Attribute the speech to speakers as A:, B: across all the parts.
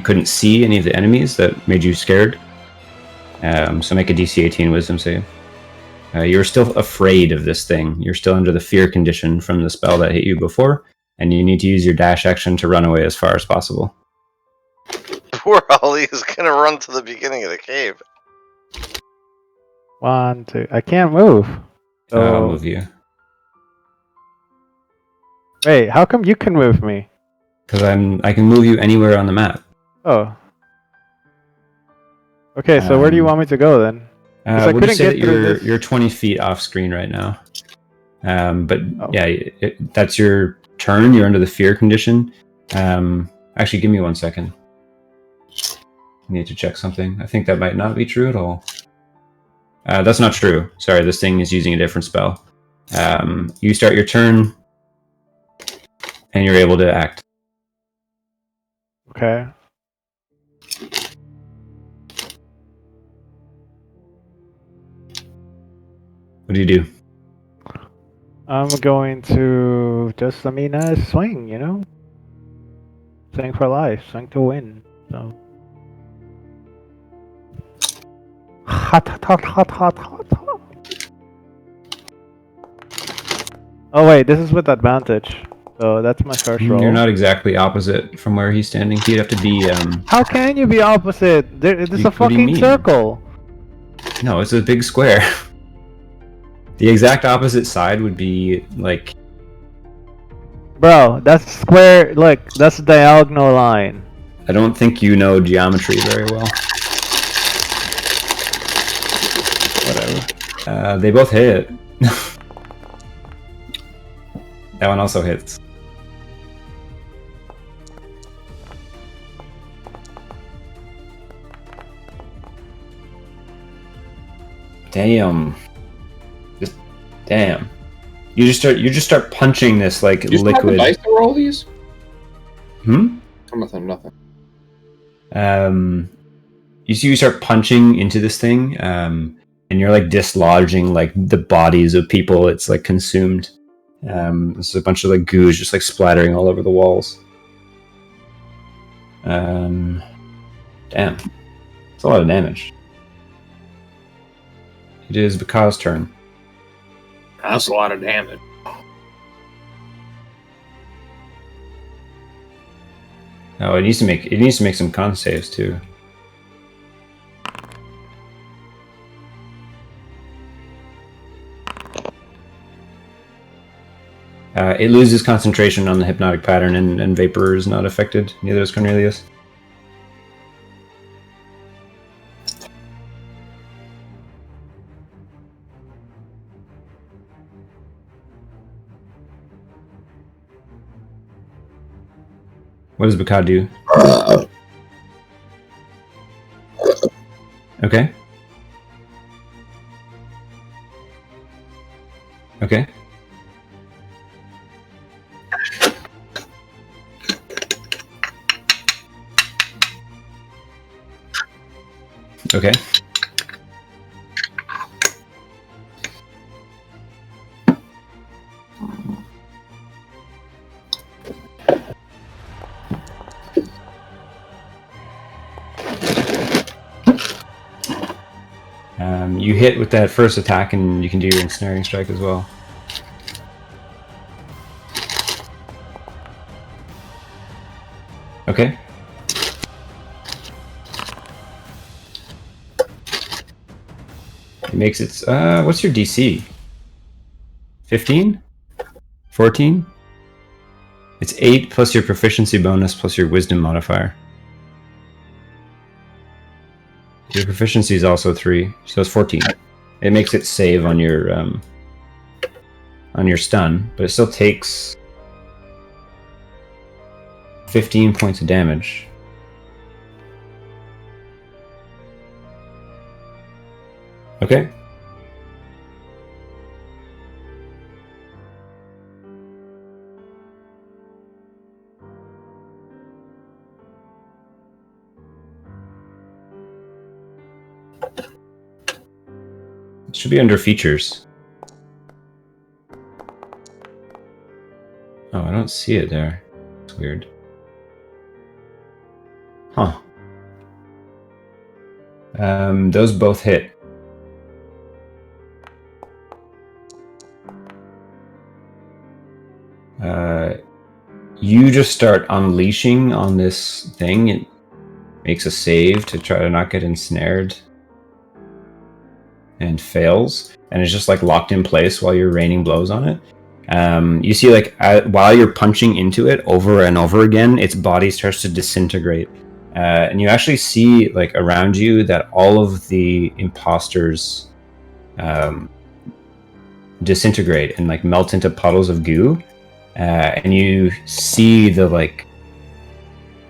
A: couldn't see any of the enemies that made you scared. So make a DC 18 Wisdom save. You're still afraid of this thing. You're still under the fear condition from the spell that hit you before, and you need to use your dash action to run away as far as possible.
B: Poor Ollie is gonna run to the beginning of the cave.
C: 1, 2. I can't move. So...
A: I'll move you.
C: Wait, how come you can move me?
A: Because I can move you anywhere on the map.
C: Oh. Okay, so where do you want me to go then?
A: We'll just say that you're 20 feet off screen right now. Yeah, that's your turn. You're under the fear condition. Actually, give me 1 second. I need to check something. I think that might not be true at all. That's not true. Sorry, this thing is using a different spell. You start your turn, and you're able to act.
C: Okay.
A: What do you do?
C: I'm going to just, swing, you know? Swing for life, swing to win. So. Hot, hot, hot, hot, hot, hot, hot. Oh wait, this is with advantage. So that's my first roll.
A: You're not exactly opposite from where he's standing. You'd have to be.
C: How can you be opposite? This is a
A: what do you
C: fucking
A: mean?
C: circle.
A: No, it's a big square. The exact opposite side would be like.
C: Bro, that's square. Look, that's a diagonal line.
A: I don't think you know geometry very well. Whatever. They both hit. That one also hits. Damn. Damn. You just start punching this like
D: you
A: liquid.
D: You dice to roll these?
A: Hmm?
D: Oh, nothing.
A: You start punching into this thing, and you're like dislodging like the bodies of people it's like consumed. There's a bunch of like goo just like splattering all over the walls. Damn. It's a lot of damage. It is Baka's turn.
D: That's a lot of damage.
A: Oh, it needs to make some con saves too. It loses concentration on the hypnotic pattern, and Vapor is not affected. Neither is Cornelius. What does Baka do? Okay. Okay. Okay. You hit with that first attack, and you can do your ensnaring strike as well. Okay. It makes its. What's your DC? 15? 14? It's 8 plus your proficiency bonus plus your wisdom modifier. Your proficiency is also 3, so it's 14. It makes it save on your stun, but it still takes 15 points of damage. Okay. It should be under features. Oh, I don't see it there. It's weird. Huh. Those both hit. You just start unleashing on this thing. It makes a save to try to not get ensnared. And fails. And it's just like locked in place while you're raining blows on it. You see, like, while you're punching into it over and over again, its body starts to disintegrate. And you actually see, like, around you that all of the imposters disintegrate and, like, melt into puddles of goo. And you see the, like,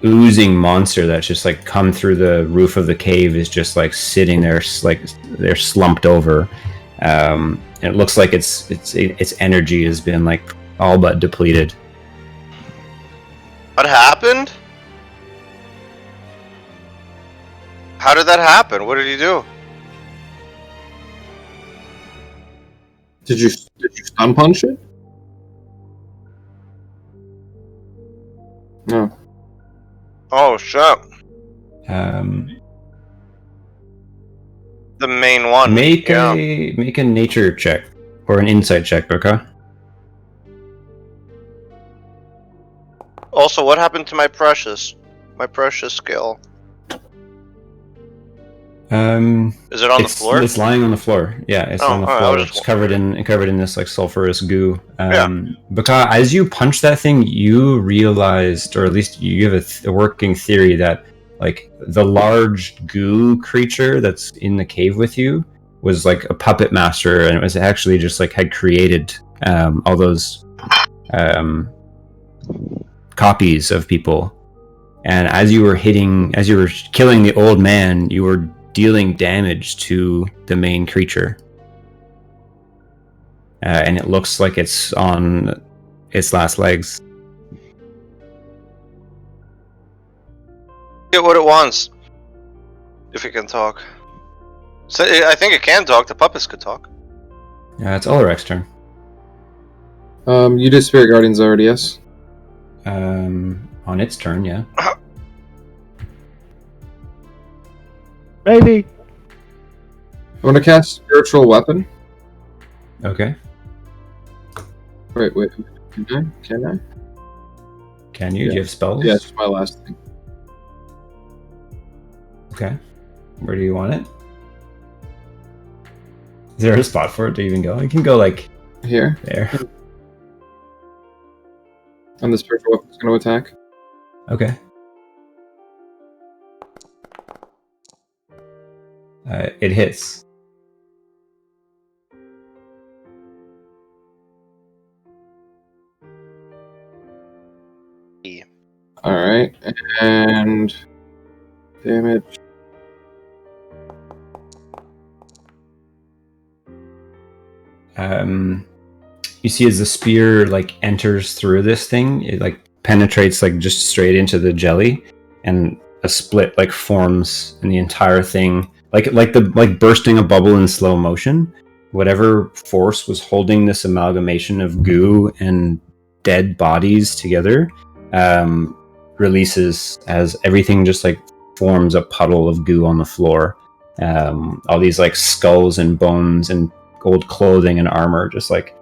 A: oozing monster that's just, like, come through the roof of the cave is just, like, sitting there, like, they're slumped over. And it looks like its energy has been, like, all but depleted.
B: What happened? How did that happen? What did he do?
D: Did you stun punch it? No.
B: Oh shit! The main one.
A: Make a nature check or an insight check, okay?
B: Also, what happened to my precious skill? Is it on the floor?
A: It's lying on the floor. Yeah, it's on the floor. It's covered in this, like, sulfurous goo. Because as you punch that thing, you realized, or at least you have a working theory that, like, the large goo creature that's in the cave with you was, like, a puppet master, and it was actually just, like, had created all those copies of people. And as you were killing the old man, you were dealing damage to the main creature. And it looks like it's on its last legs.
B: Get what it wants. If it can talk. So I think it can talk. The puppets could talk.
A: Yeah, it's Ulrich's turn.
D: You did Spirit Guardians already, yes?
A: On its turn, yeah.
C: Maybe.
D: I want to cast Spiritual Weapon.
A: Okay.
D: Wait. Can I?
A: Can you? Do you have spells?
D: Yeah, it's my last thing.
A: Okay. Where do you want it? Is there a spot for it to even go? You can go, like,
D: Here.
A: there.
D: And the Spiritual Weapon is going to attack.
A: Okay. It hits.
D: Alright, and damage.
A: You see as the spear, like, enters through this thing, it, like, penetrates, like, just straight into the jelly, and a split, like, forms in the entire thing, like bursting a bubble in slow motion. Whatever force was holding this amalgamation of goo and dead bodies together releases as everything just, like, forms a puddle of goo on the floor. All these, like, skulls and bones and old clothing and armor just like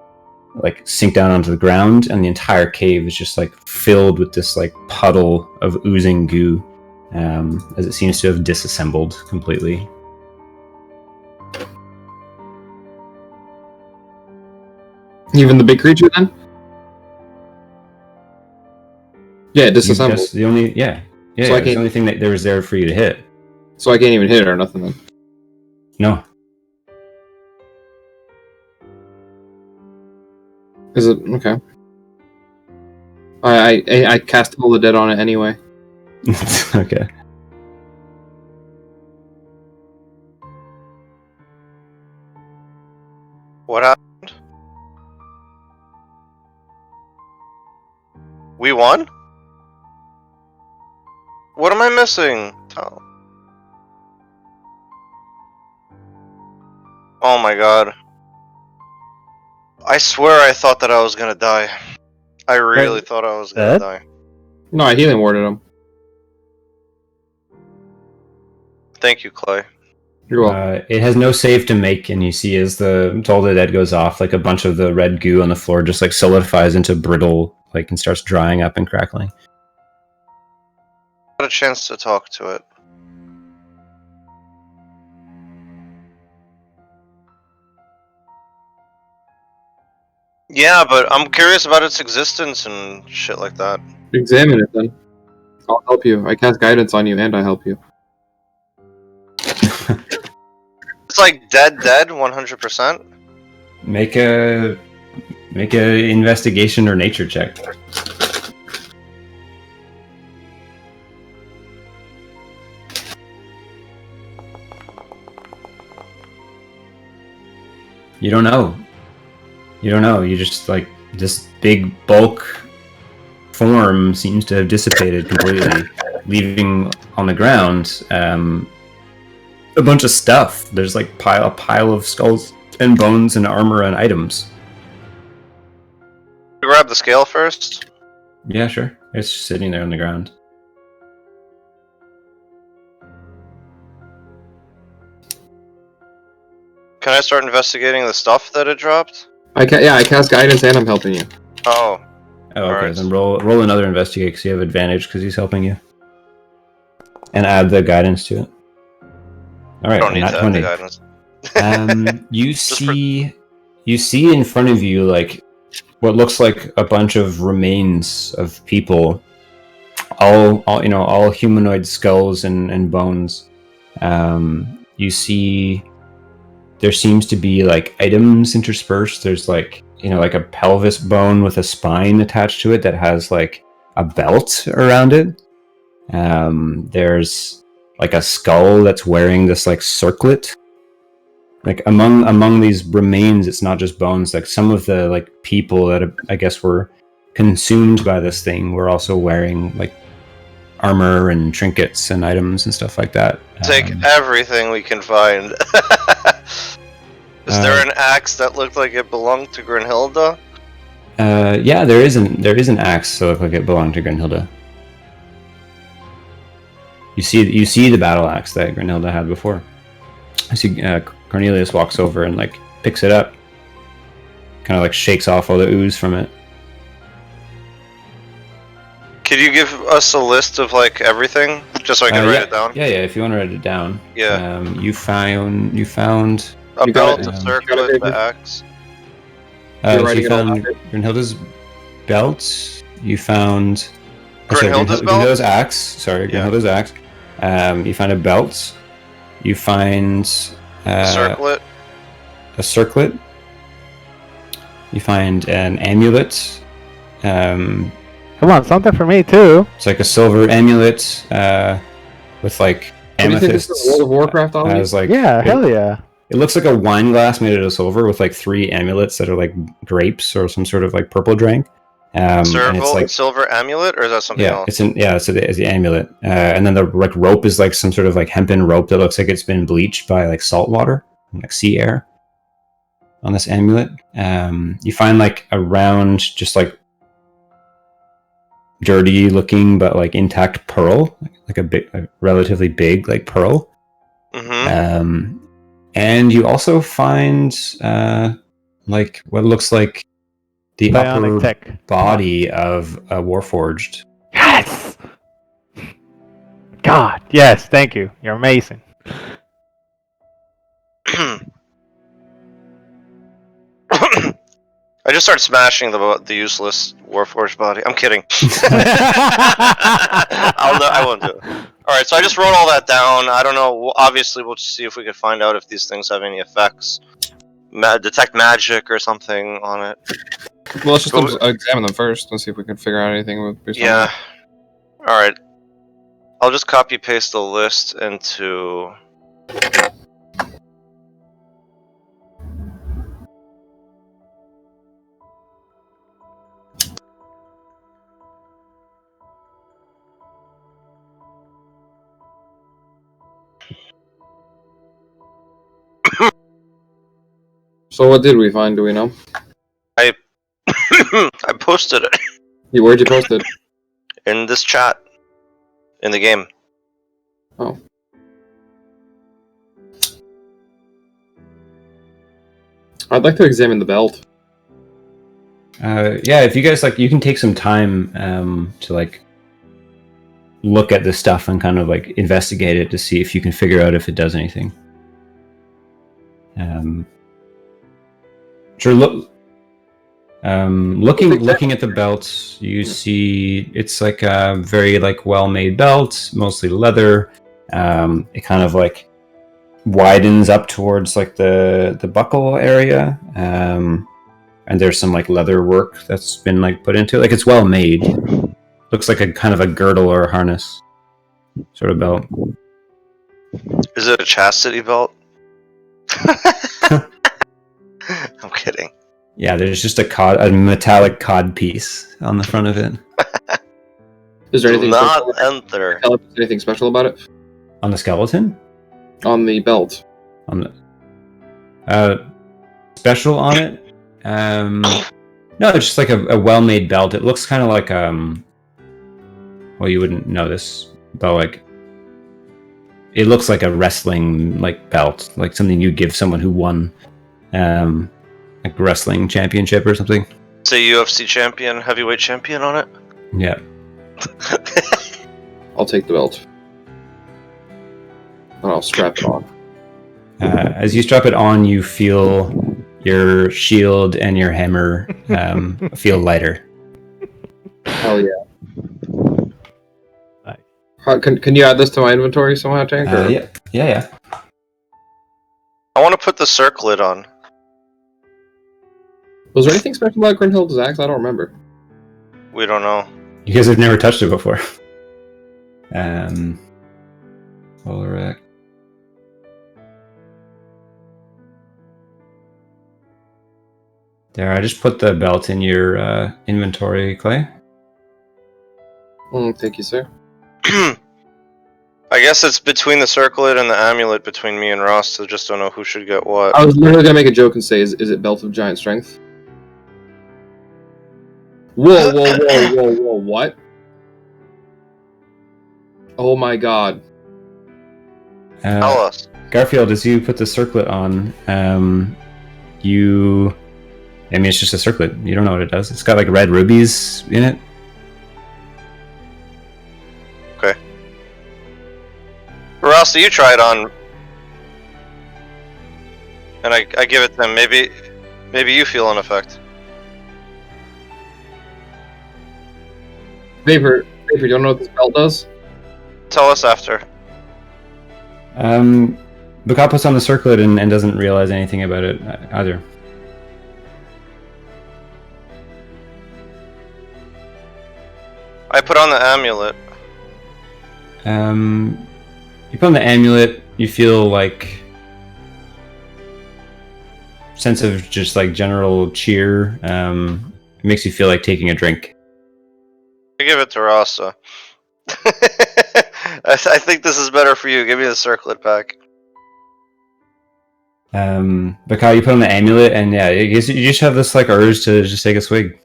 A: sink down onto the ground, and the entire cave is just, like, filled with this, like, puddle of oozing goo as it seems to have disassembled completely.
D: Even the big creature then? Yeah, disassembled.
A: Just the only it's the only thing that there was there for you to hit.
D: So I can't even hit it or nothing then?
A: No.
D: Is it? Okay. I cast Toll the Dead on it anyway.
A: Okay.
B: What happened? We won? What am I missing? Oh my god. I swear I thought that I was gonna die. I really thought I was gonna die.
D: No, I healing warded him.
B: Thank you, Clay.
D: You're welcome.
A: It has no save to make, and you see as the Toll of the Dead goes off, like a bunch of the red goo on the floor just like solidifies into brittle, like, and starts drying up and crackling.
B: Got a chance to talk to it. Yeah, but I'm curious about its existence and shit like that.
D: Examine it then. I'll help you. I cast guidance on you and I help you.
B: It's like dead, 100%.
A: Make a investigation or nature check. You don't know. You just, like, this big bulk form seems to have dissipated completely, leaving on the ground a bunch of stuff. There's like a pile of skulls and bones and armor and items.
B: Grab the scale first.
A: Yeah, sure. It's just sitting there on the ground.
B: Can I start investigating the stuff that it dropped?
D: I cast guidance and I'm helping you.
B: Oh.
A: Oh, okay.
B: Alright.
A: Then roll another investigate because you have advantage because he's helping you. And add the guidance to it. All right,
B: I don't need
A: not
B: to
A: 20.
B: add the guidance.
A: You see in front of you like what looks like a bunch of remains of people, all humanoid skulls and bones. You see there seems to be like items interspersed. There's like a pelvis bone with a spine attached to it that has like a belt around it. There's like a skull that's wearing this like circlet. Like among these remains, it's not just bones. Like some of the like people that I guess were consumed by this thing were also wearing like armor and trinkets and items and stuff like that.
B: Take everything we can find. Is there an axe that looked like it belonged to Grenhilda?
A: Yeah, there is an axe that looked like it belonged to Grenhilda. You see the battle axe that Grenhilda had before. I see Cornelius walks over and like picks it up, kind of like shakes off all the ooze from it.
B: Could you give us a list of like everything, just so I can write it down?
A: Yeah. If you want to write it down.
B: Yeah.
A: You found
B: A belt,
D: it.
B: a circlet, the axe.
D: You're
A: so
D: writing
A: you
D: it all
A: found
D: down.
A: Grenhilda's belt. You found
B: Grenhilda's belt?
A: Grenhilda's axe. Sorry,
B: Yeah.
A: Grenhilda's axe. You find a belt. You find
B: Circlet.
A: a circlet. You find an amulet.
C: Come on, something for me too.
A: It's like a silver amulet with like
D: Do you think this is
A: amethysts.
D: World of Warcraft on
A: Has like
C: Yeah, hell yeah.
A: It looks like a wine glass made out of silver with like 3 amulets that are like grapes or some sort of like purple drink. And it's like
B: Silver amulet, or is that something else?
A: it's the amulet. And then the like rope is like some sort of like hempen rope that looks like it's been bleached by like salt water, like sea air. On this amulet, you find like a round, just like dirty looking but like intact pearl, like a relatively big like pearl.
B: Mm-hmm.
A: And you also find like what looks like the
C: Bionic
A: upper
C: tech.
A: body of a Warforged.
C: Yes! God, yes, thank you. You're amazing.
B: I just started smashing the useless Warforged body. I'm kidding. I won't do it. Alright, so I just wrote all that down. I don't know. Obviously, we'll just see if we can find out if these things have any effects. Detect magic or something on it.
D: Well, let's just examine them first. Let's see if we can figure out anything with.
B: Yeah. Alright. I'll just copy paste the list into.
D: So what did we find? Do we know?
B: I posted it
D: Where'd you post it?
B: in this chat in the game.
D: Oh. I'd like to examine the belt.
A: Yeah, if you guys like, you can take some time to like look at the stuff and kind of like investigate it to see if you can figure out if it does anything. Sure. Looking at the belt, you see it's like a very like well-made belt, mostly leather. It kind of like widens up towards like the buckle area, and there's some like leather work that's been like put into it. Like it's well made. Looks like a kind of a girdle or a harness sort of belt.
B: Is it a chastity belt? I'm kidding.
A: Yeah, there's just a metallic cod piece on the front of it.
D: Is there anything
B: Do not
D: special?
B: enter.
D: Tell us anything special about it?
A: On the skeleton?
D: On the belt.
A: On the special on it? No, it's just like a well-made belt. It looks kind of like well, you wouldn't know this, but like it looks like a wrestling like belt, like something you give someone who won like wrestling championship or something.
B: Say UFC champion, heavyweight champion on it.
A: Yeah.
D: I'll take the belt. And I'll strap it on.
A: As you strap it on, you feel your shield and your hammer feel lighter.
D: Hell yeah.
C: Nice.
D: Can you add this to my inventory somehow, Tank? Or?
A: Yeah.
B: I want to put the circlet on.
D: Was there anything special about Grinhild's axe? I don't remember.
B: We don't know.
A: You guys have never touched it before. Olarak. There, I just put the belt in your inventory, Clay.
D: Thank you, sir.
B: I guess it's between the circlet and the amulet between me and Ross, so just don't know who should get what.
D: I was literally gonna make a joke and say, is it belt of giant strength? Whoa, what? Oh my god.
B: Tell us.
A: Garfield, as you put the circlet on, it's just a circlet. You don't know what it does. It's got like red rubies in it.
B: Okay. Ross, you try it on, and I give it to them. Maybe you feel an effect.
D: Vapor, do you know what this belt does?
B: Tell us after.
A: Baka puts on the circlet and doesn't realize anything about it either.
B: I put on the amulet.
A: You put on the amulet, you feel like sense of just like general cheer. It makes you feel like taking a drink.
B: I give it to Ross. I think this is better for you. Give me the circlet back.
A: Baka, you put on the amulet, and yeah, you just have this like urge to just take a swig.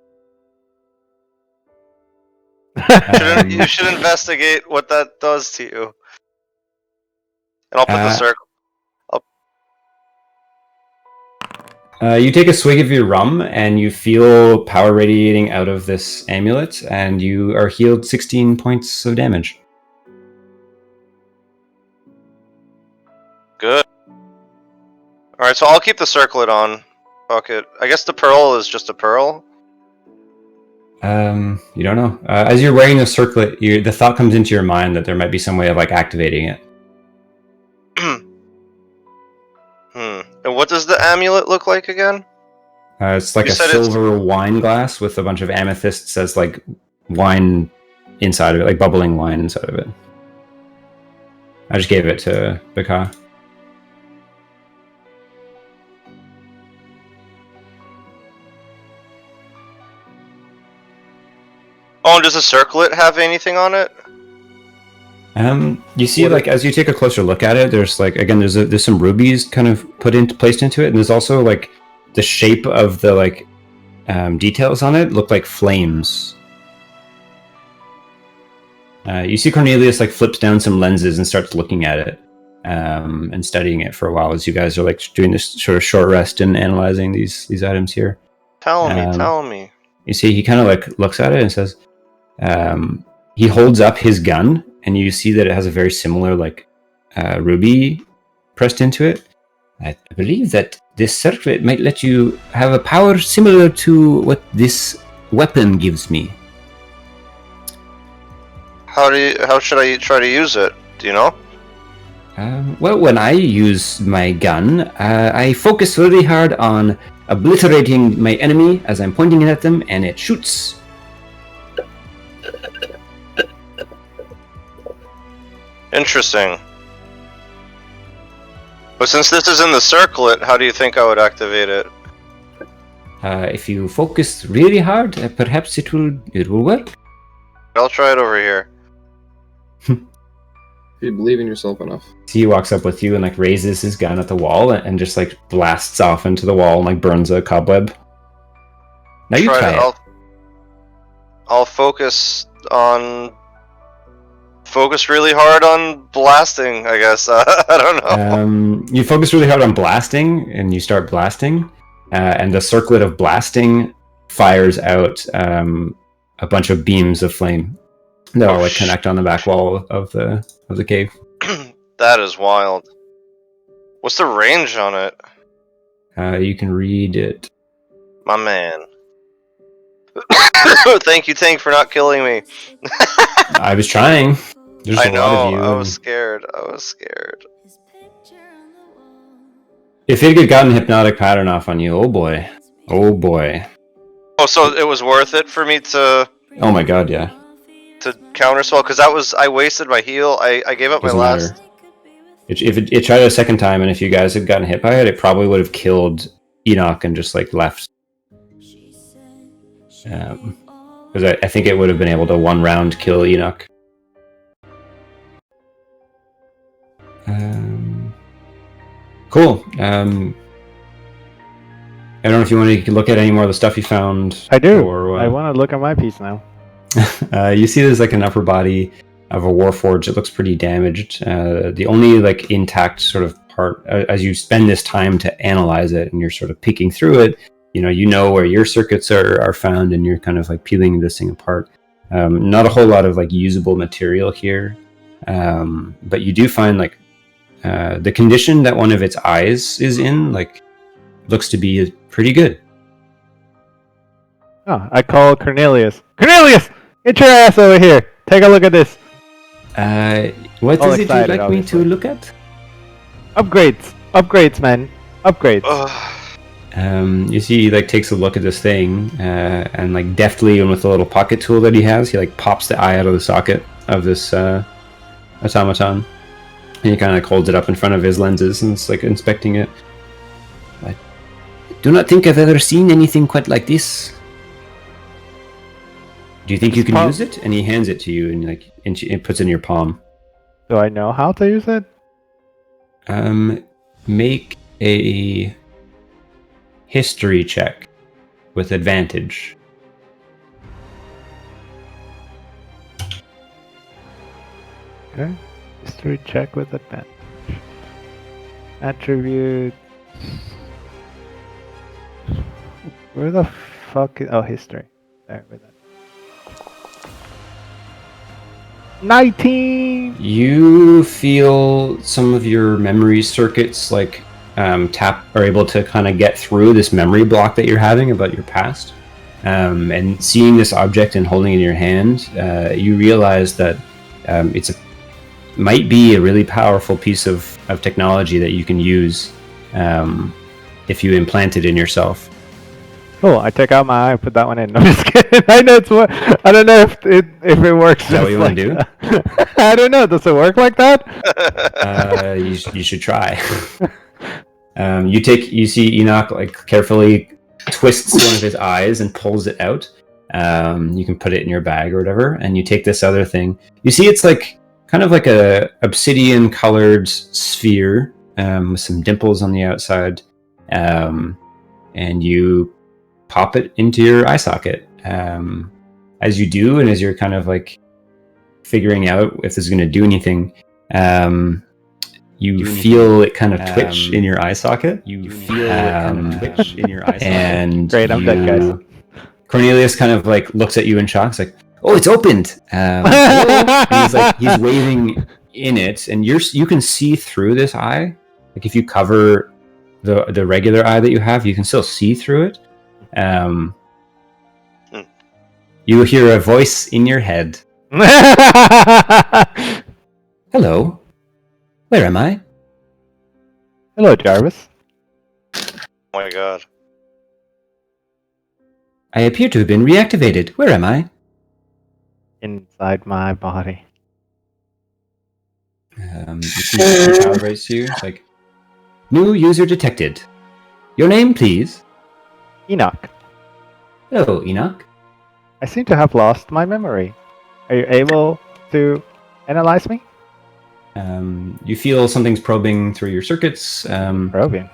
B: You should investigate what that does to you. And I'll put the circle.
A: You take a swig of your rum, and you feel power radiating out of this amulet, and you are healed 16 points of damage.
B: Good. Alright, so I'll keep the circlet on. Fuck it. I guess the pearl is just a pearl.
A: You don't know. As you're wearing the circlet, the thought comes into your mind that there might be some way of like activating it.
B: And what does the amulet look like again?
A: It's like a silver wine glass with a bunch of amethysts as like wine inside of it, like bubbling wine inside of it. I just gave it to Baka.
B: Oh, and does the circlet have anything on it?
A: You see, like as you take a closer look at it, there's like again, there's some rubies kind of placed into it, and there's also like the shape of the like details on it look like flames. You see Cornelius like flips down some lenses and starts looking at it. and studying it for a while as you guys are like doing this sort of short rest and analyzing these items here.
B: Tell me.
A: You see, he kind of like looks at it and says, he holds up his gun, and you see that it has a very similar like ruby pressed into it. I believe that this circlet might let you have a power similar to what this weapon gives me.
B: How should I try to use it? Do you know?
A: Well, when I use my gun, I focus really hard on obliterating my enemy as I'm pointing it at them, and it shoots.
B: Interesting. But since this is in the circlet, how do you think I would activate it?
A: If you focus really hard, perhaps it will work.
B: I'll try it over here.
D: If you believe in yourself enough.
A: He walks up with you and like raises his gun at the wall and just like blasts off into the wall and like burns a cobweb. Now you try it.
B: I'll focus really hard on blasting, I guess. I don't know.
A: You focus really hard on blasting, and you start blasting, and the circlet of blasting fires out a bunch of beams of flame that all like connect on the back wall of the cave.
B: That is wild. What's the range on it?
A: You can read it.
B: My man. Thank you, Tank, for not killing me.
A: I was trying. There's
B: I
A: a lot of
B: know,
A: you.
B: I was scared.
A: If it had gotten hypnotic pattern off on you, oh boy. Oh boy.
B: Oh, so it was worth it for me to...
A: Oh my god, yeah.
B: To counterspell? Because I wasted my heal. I gave up
A: Doesn't
B: my last...
A: matter. If it tried a second time, and if you guys had gotten hit by it, it probably would have killed Enoch and just like left. Because I think it would have been able to one round kill Enoch. Cool. I don't know if you want to look at any more of the stuff you found.
C: I do.
A: Or,
C: I want to look at my piece now.
A: You see there's like an upper body of a warforged. It looks pretty damaged. The only like intact sort of part, as you spend this time to analyze it and you're sort of picking through it, you know where your circuits are found, and you're kind of like peeling this thing apart. Not a whole lot of like usable material here, but you do find like the condition that one of its eyes is in, like, looks to be pretty good.
C: Oh, I call Cornelius. Cornelius, get your ass over here. Take a look at this.
A: What
C: All
A: is it you'd
C: excited,
A: like me
C: obviously.
A: to look at?
C: Upgrades, man. Upgrades.
B: Ugh.
A: You see, he like takes a look at this thing, and like deftly and with the little pocket tool that he has, he like pops the eye out of the socket of this automaton, and he kind of like holds it up in front of his lenses and it's like inspecting it. I do not think I've ever seen anything quite like this. Do you think you can use it? And he hands it to you, and like it puts it in your palm.
C: Do I know how to use it?
A: Make a history check with advantage.
C: Okay. History check with advantage. Attribute. Where the fuck is... Oh, history. There, with that. 19!
A: You feel some of your memory circuits like are able to kind of get through this memory block that you're having about your past. And seeing this object and holding it in your hand, you realize that might be a really powerful piece of technology that you can use if you implant it in yourself.
C: Cool, I take out my eye and put that one in. I'm just kidding. I know it's what. I don't know if it works.
A: Is that what you want to do?
C: I don't know. Does it work like that?
A: You should try. You see Enoch like carefully twists one of his eyes and pulls it out. You can put it in your bag or whatever, and you take this other thing. You see it's like kind of like a obsidian colored sphere with some dimples on the outside, and you pop it into your eye socket. As you do, and as you're kind of like figuring out if this is going to do anything, you feel it kind of twitch in your eye socket. And
C: Great, I'm dead, guys.
A: Cornelius kind of like looks at you in shock. It's like, oh, it's opened. And he's waving in it, and you can see through this eye. Like if you cover the regular eye that you have, you can still see through it. You hear a voice in your head. Hello. Where am I?
C: Hello, Jarvis.
B: Oh my god.
A: I appear to have been reactivated. Where am I?
C: Inside my body.
A: You see the child race to you. It's like, new user detected. Your name, please?
C: Enoch.
A: Hello, Enoch.
C: I seem to have lost my memory. Are you able to analyze me?
A: You feel something's probing through your circuits.
C: Probing.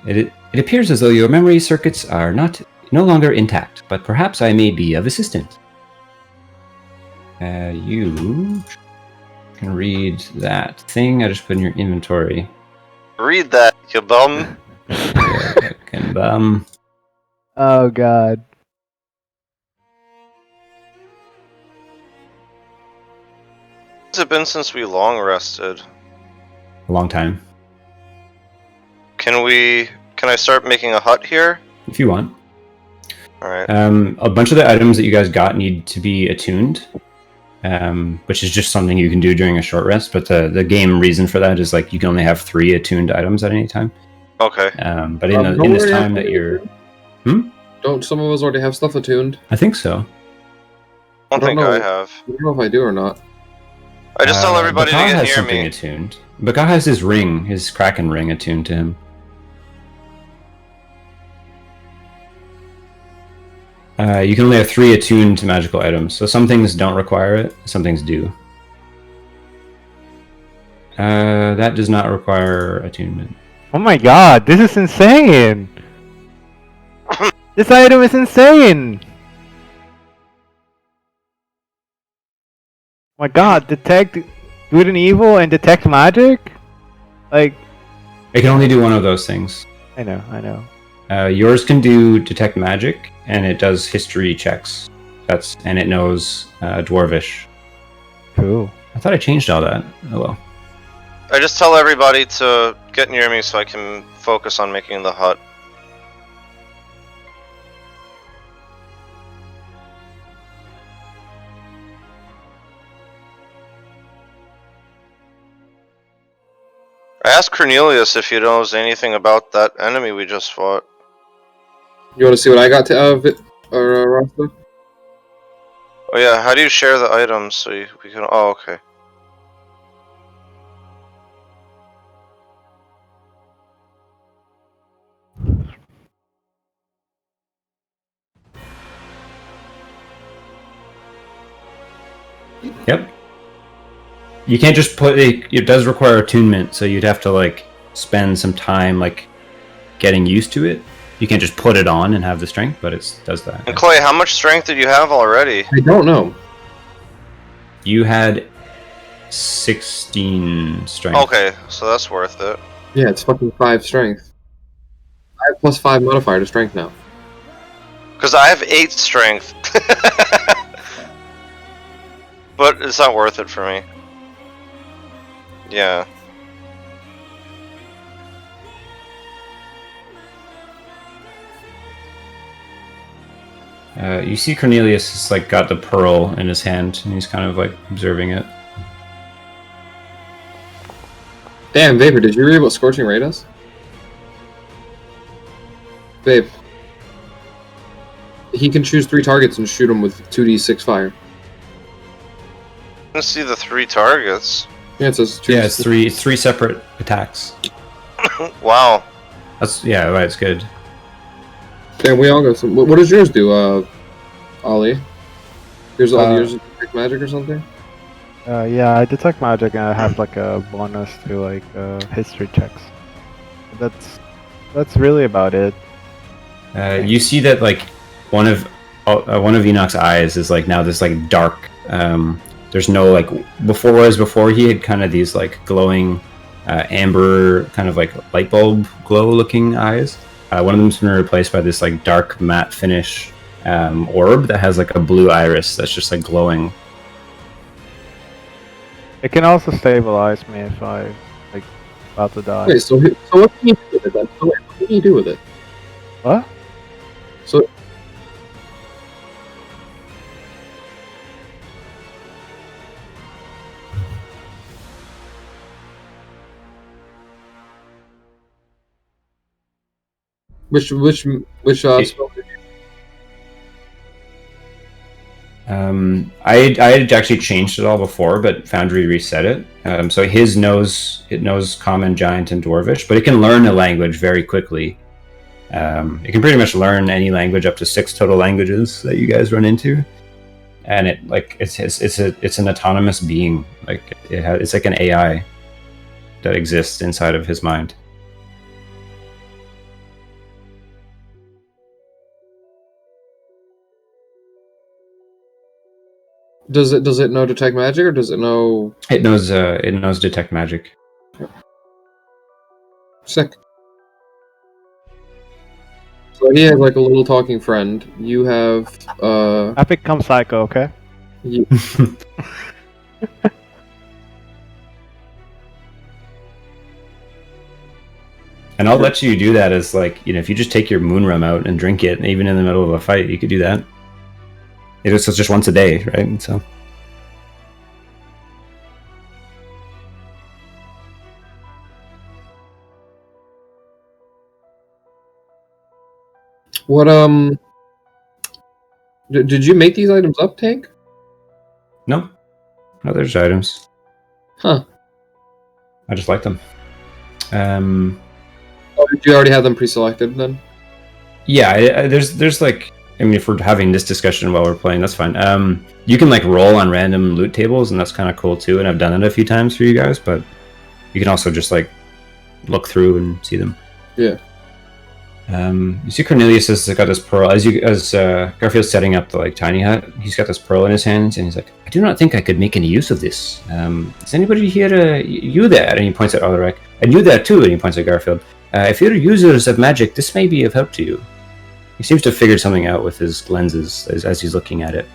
A: It appears as though your memory circuits are no longer intact, but perhaps I may be of assistance. You can read that thing I just put in your inventory.
B: Read that, you bum.
A: Fucking bum.
C: Oh god.
B: Has it been since we long rested?
A: A long time.
B: Can I start making a hut here?
A: If you want.
B: Alright.
A: A bunch of the items that you guys got need to be attuned, which is just something you can do during a short rest, but the game reason for that is like you can only have 3 attuned items at any time.
B: Okay.
A: But in this time that you're...
D: Don't some of us already have stuff attuned?
A: I think so.
B: I don't think I have.
D: I don't know if I do or not.
B: I just tell everybody to
A: Baka
B: get
A: has
B: near
A: something
B: me.
A: attuned. Baka has his ring, his Kraken ring attuned to him. You can only have 3 attuned to magical items, so some things don't require it, some things do. That does not require attunement.
C: Oh my god, this is insane! This item is insane! My god, detect good and evil and detect magic? Like...
A: It can only do one of those things.
C: I know.
A: Yours can do detect magic, and it does history checks. And it knows Dwarvish.
C: Cool.
A: I thought I changed all that. Oh well.
B: I just tell everybody to get near me so I can focus on making the hut. I asked Cornelius if he knows anything about that enemy we just fought.
D: You want to see what I got to out of it, or Rasta?
B: Oh yeah, how do you share the items so we can... Oh, okay.
A: Yep. You can't just put it. It does require attunement, so you'd have to like spend some time like getting used to it. You can't just put it on and have the strength, but it does that.
B: And Clay, how much strength did you have already?
D: I don't know.
A: You had 16 strength.
B: Okay, so that's worth it.
D: Yeah, it's fucking 5 strength. I have plus 5 modifier to strength now.
B: Because I have 8 strength. But it's not worth it for me. Yeah.
A: You see Cornelius has like got the pearl in his hand, and he's kind of like observing it.
D: Damn, Vapor, did you read what Scorching Ray does? Vape. He can choose 3 targets and shoot them with 2d6 fire.
B: I didn't see the 3 targets.
D: Yeah, it says 2d6.
A: Yeah, it's three separate attacks.
B: Wow.
A: That's right. It's good.
D: Damn, we all got some. What does yours do, Ollie? Yours detect magic or something?
C: Yeah, I detect magic and I have like a bonus to like history checks. That's really about it.
A: You see that like one of Enoch's eyes is like now this like dark. There's no like before he had kind of these like glowing amber, kind of like light bulb glow looking eyes. One of them's been replaced by this like dark matte finish orb that has like a blue iris that's just like glowing.
C: It can also stabilize me if I like about to die.
D: Wait, so what can you do with it then? So wait, what can you do with it?
C: What?
D: So which spell did you?
A: I had actually changed it all before, but Foundry reset it. So it knows Common, Giant, and Dwarvish, but it can learn a language very quickly. It can pretty much learn any language up to 6 total languages that you guys run into, and it's an autonomous being. Like it's like an AI that exists inside of his mind.
D: Does it know detect magic, or does it know?
A: It knows detect magic.
D: Sick. So he has like a little talking friend. You have
C: I become psycho, okay?
D: you,
A: And I'll let you do that as like, if you just take your moon rum out and drink it, even in the middle of a fight, you could do that. It's just once a day, right? So.
D: what did you make these items up, Tank?
A: No, there's items.
D: Huh.
A: I just like them.
D: Oh, did you already have them pre-selected then?
A: Yeah, there's like, if we're having this discussion while we're playing, that's fine. You can like roll on random loot tables, and that's kind of cool too. And I've done it a few times for you guys, but you can also just like look through and see them.
D: Yeah.
A: You see Cornelius has got this pearl as Garfield's setting up the like tiny hut. He's got this pearl in his hands, and he's like, "I do not think I could make any use of this. Is anybody here? You there?" And he points at Ulrich. "And you there too?" And he points at Garfield. "If you're users of magic, this may be of help to you." He seems to have figured something out with his lenses as he's looking at it.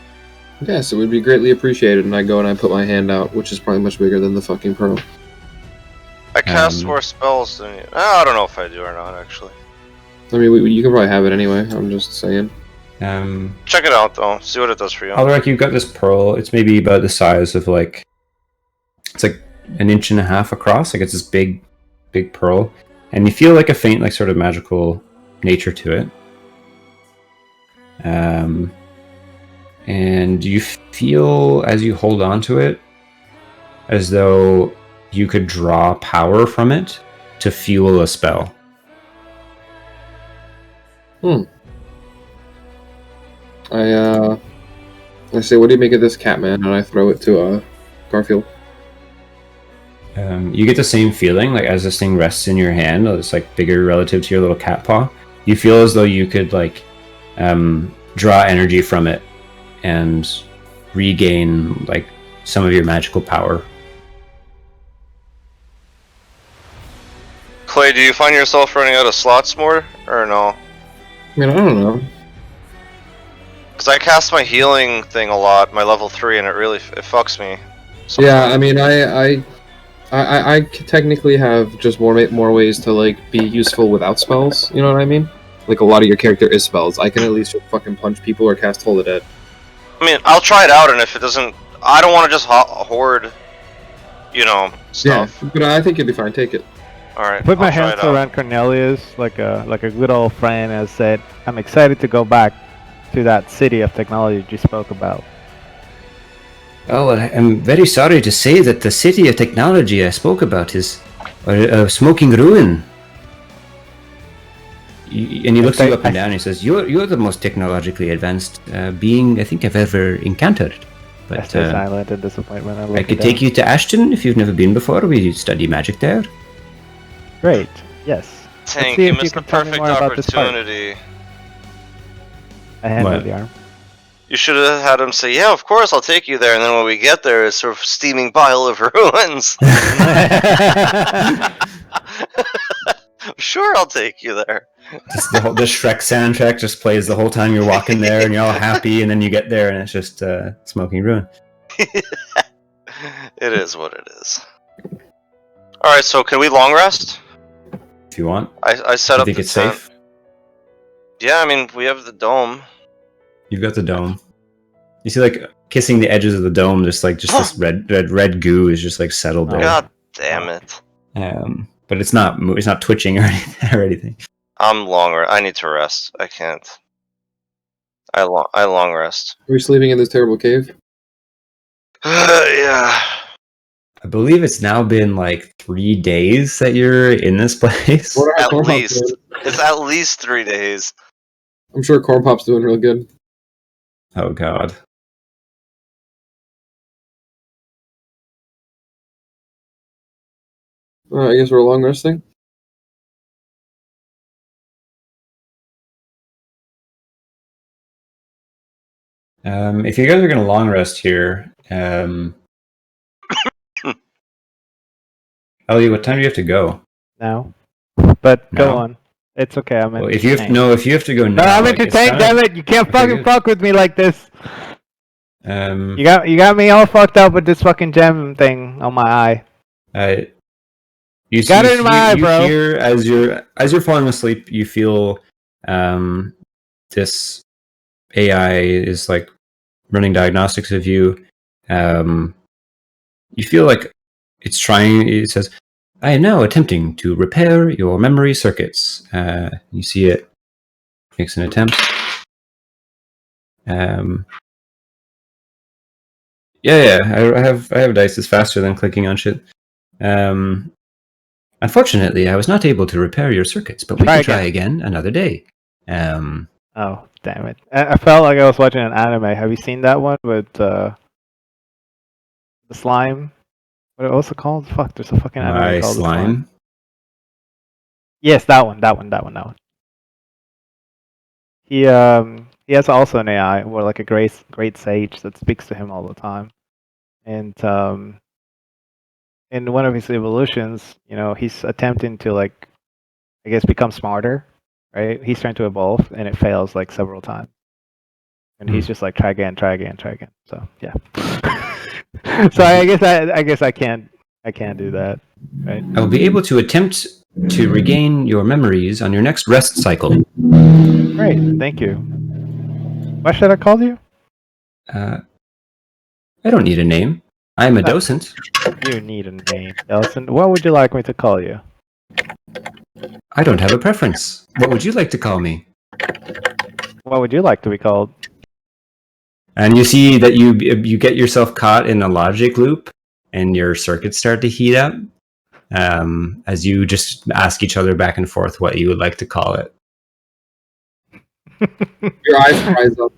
D: Yes, it would be greatly appreciated. And I go and I put my hand out, which is probably much bigger than the fucking pearl.
B: I cast more spells than you. I don't know if I do or not, actually.
D: I mean, you can probably have it anyway. I'm just saying.
B: Check it out, though. See what it does for you.
A: Ulrich, you've got this pearl. It's maybe about the size of like, it's like 1.5 inches across. Like it's this big pearl, and you feel like a faint, like sort of magical nature to it. And you feel as you hold on to it, as though you could draw power from it to fuel a spell.
D: I say, what do you make of this, Catman? And I throw it to Garfield.
A: You get the same feeling, like as this thing rests in your hand, it's like bigger relative to your little cat paw. You feel as though you could like draw energy from it and regain like some of your magical power.
B: Clay, do you find yourself running out of slots more, or no?
D: I mean, I don't know.
B: Because I cast my healing thing a lot, my level 3, and it really it fucks me. Sometimes.
D: Yeah, I mean, I technically have just more ways to like be useful without spells. You know what I mean? Like a lot of your character is spells. I can at least just fucking punch people or cast Hold of Dead.
B: I mean, I'll try it out, and if it doesn't, I don't want to just hoard, stuff.
D: Yeah, but I think you'll be fine. Take it.
B: All right.
C: Put my
B: I'll try
C: hands
B: it out.
C: around Cornelius like a good old friend and said, "I'm excited to go back to that city of technology you spoke about."
A: Oh, well, I'm very sorry to say that the city of technology I spoke about is a smoking ruin. And he looks you up and down and he says, "You're the most technologically advanced being I think I've ever encountered."
C: I
A: But
C: stay silent in disappointment.
A: I could take you to Ashton if you've never been before. We study magic there.
C: Great. Yes.
B: Tank,
C: see
B: you
C: if you
B: missed the
C: can tell me
B: perfect
C: more about this part.
B: opportunity.
C: I hand
A: What?
C: her the arm.
B: You should have had him say, "Yeah, of course, I'll take you there." And then when we get there, it's sort of steaming pile of ruins. Sure, I'll take you there.
A: Just the Shrek soundtrack just plays the whole time you're walking there, and you're all happy, and then you get there, and it's just smoking ruin.
B: It is what it is. All right, so can we long rest?
A: If you want,
B: I set
A: you
B: up.
A: think
B: the
A: it's
B: tent.
A: safe?
B: Yeah, I mean we have the dome.
A: You've got the dome. You see, like kissing the edges of the dome, just this red goo is just like settled there.
B: God damn it!
A: But it's not twitching or anything.
B: I'm longer. I need to rest. I can't. I long rest.
D: Are we sleeping in this terrible cave?
B: Yeah.
A: I believe it's now been like 3 days that you're in this place.
D: What are
B: At
D: Corn Pops
B: least.
D: doing?
B: It's at least 3 days.
D: I'm sure Corn Pop's doing real good.
A: Oh god.
D: I guess we're long resting.
A: If you guys are gonna long rest here, Ellie, what time do you have to go?
C: No. But go
A: No?
C: on. It's okay. I'm
A: Well, if you have to go
C: No,
A: now.
C: I'm
A: like, it's
C: entertained.
A: kinda-
C: Damn it! You can't
A: Okay,
C: fucking
A: good.
C: fuck with me like this.
A: Um,
C: You got me all fucked up with this fucking gem thing on my eye.
A: you
C: Got it in my eye, bro.
A: Hear, as you're falling asleep, you feel this AI is like running diagnostics of you. You feel like it's trying. It says, "I am now attempting to repair your memory circuits." You see it makes an attempt. Yeah. I have dice. It's faster than clicking on shit. Unfortunately, I was not able to repair your circuits, but we can try again another day.
C: Oh, damn it. I felt like I was watching an anime. Have you seen that one with the slime? What's it called? Fuck, there's a fucking anime
A: My
C: called The
A: slime.
C: Yes, that one. He has also an AI, or like a great sage that speaks to him all the time. And in one of his evolutions, he's attempting to, like, I guess, become smarter, right? He's trying to evolve, and it fails like several times. And he's just like, try again. So yeah. So I guess I can't do that, right?
A: I will be able to attempt to regain your memories on your next rest cycle.
C: Great, thank you. What should I call you?
A: I don't need a name. I am a docent.
C: You need a name, Nelson. What would you like me to call you?
A: I don't have a preference. What would you like to call me?
C: What would you like to be called?
A: And you see that you get yourself caught in a logic loop, and your circuits start to heat up as you just ask each other back and forth what you would like to call it.
D: Your eyes rise up.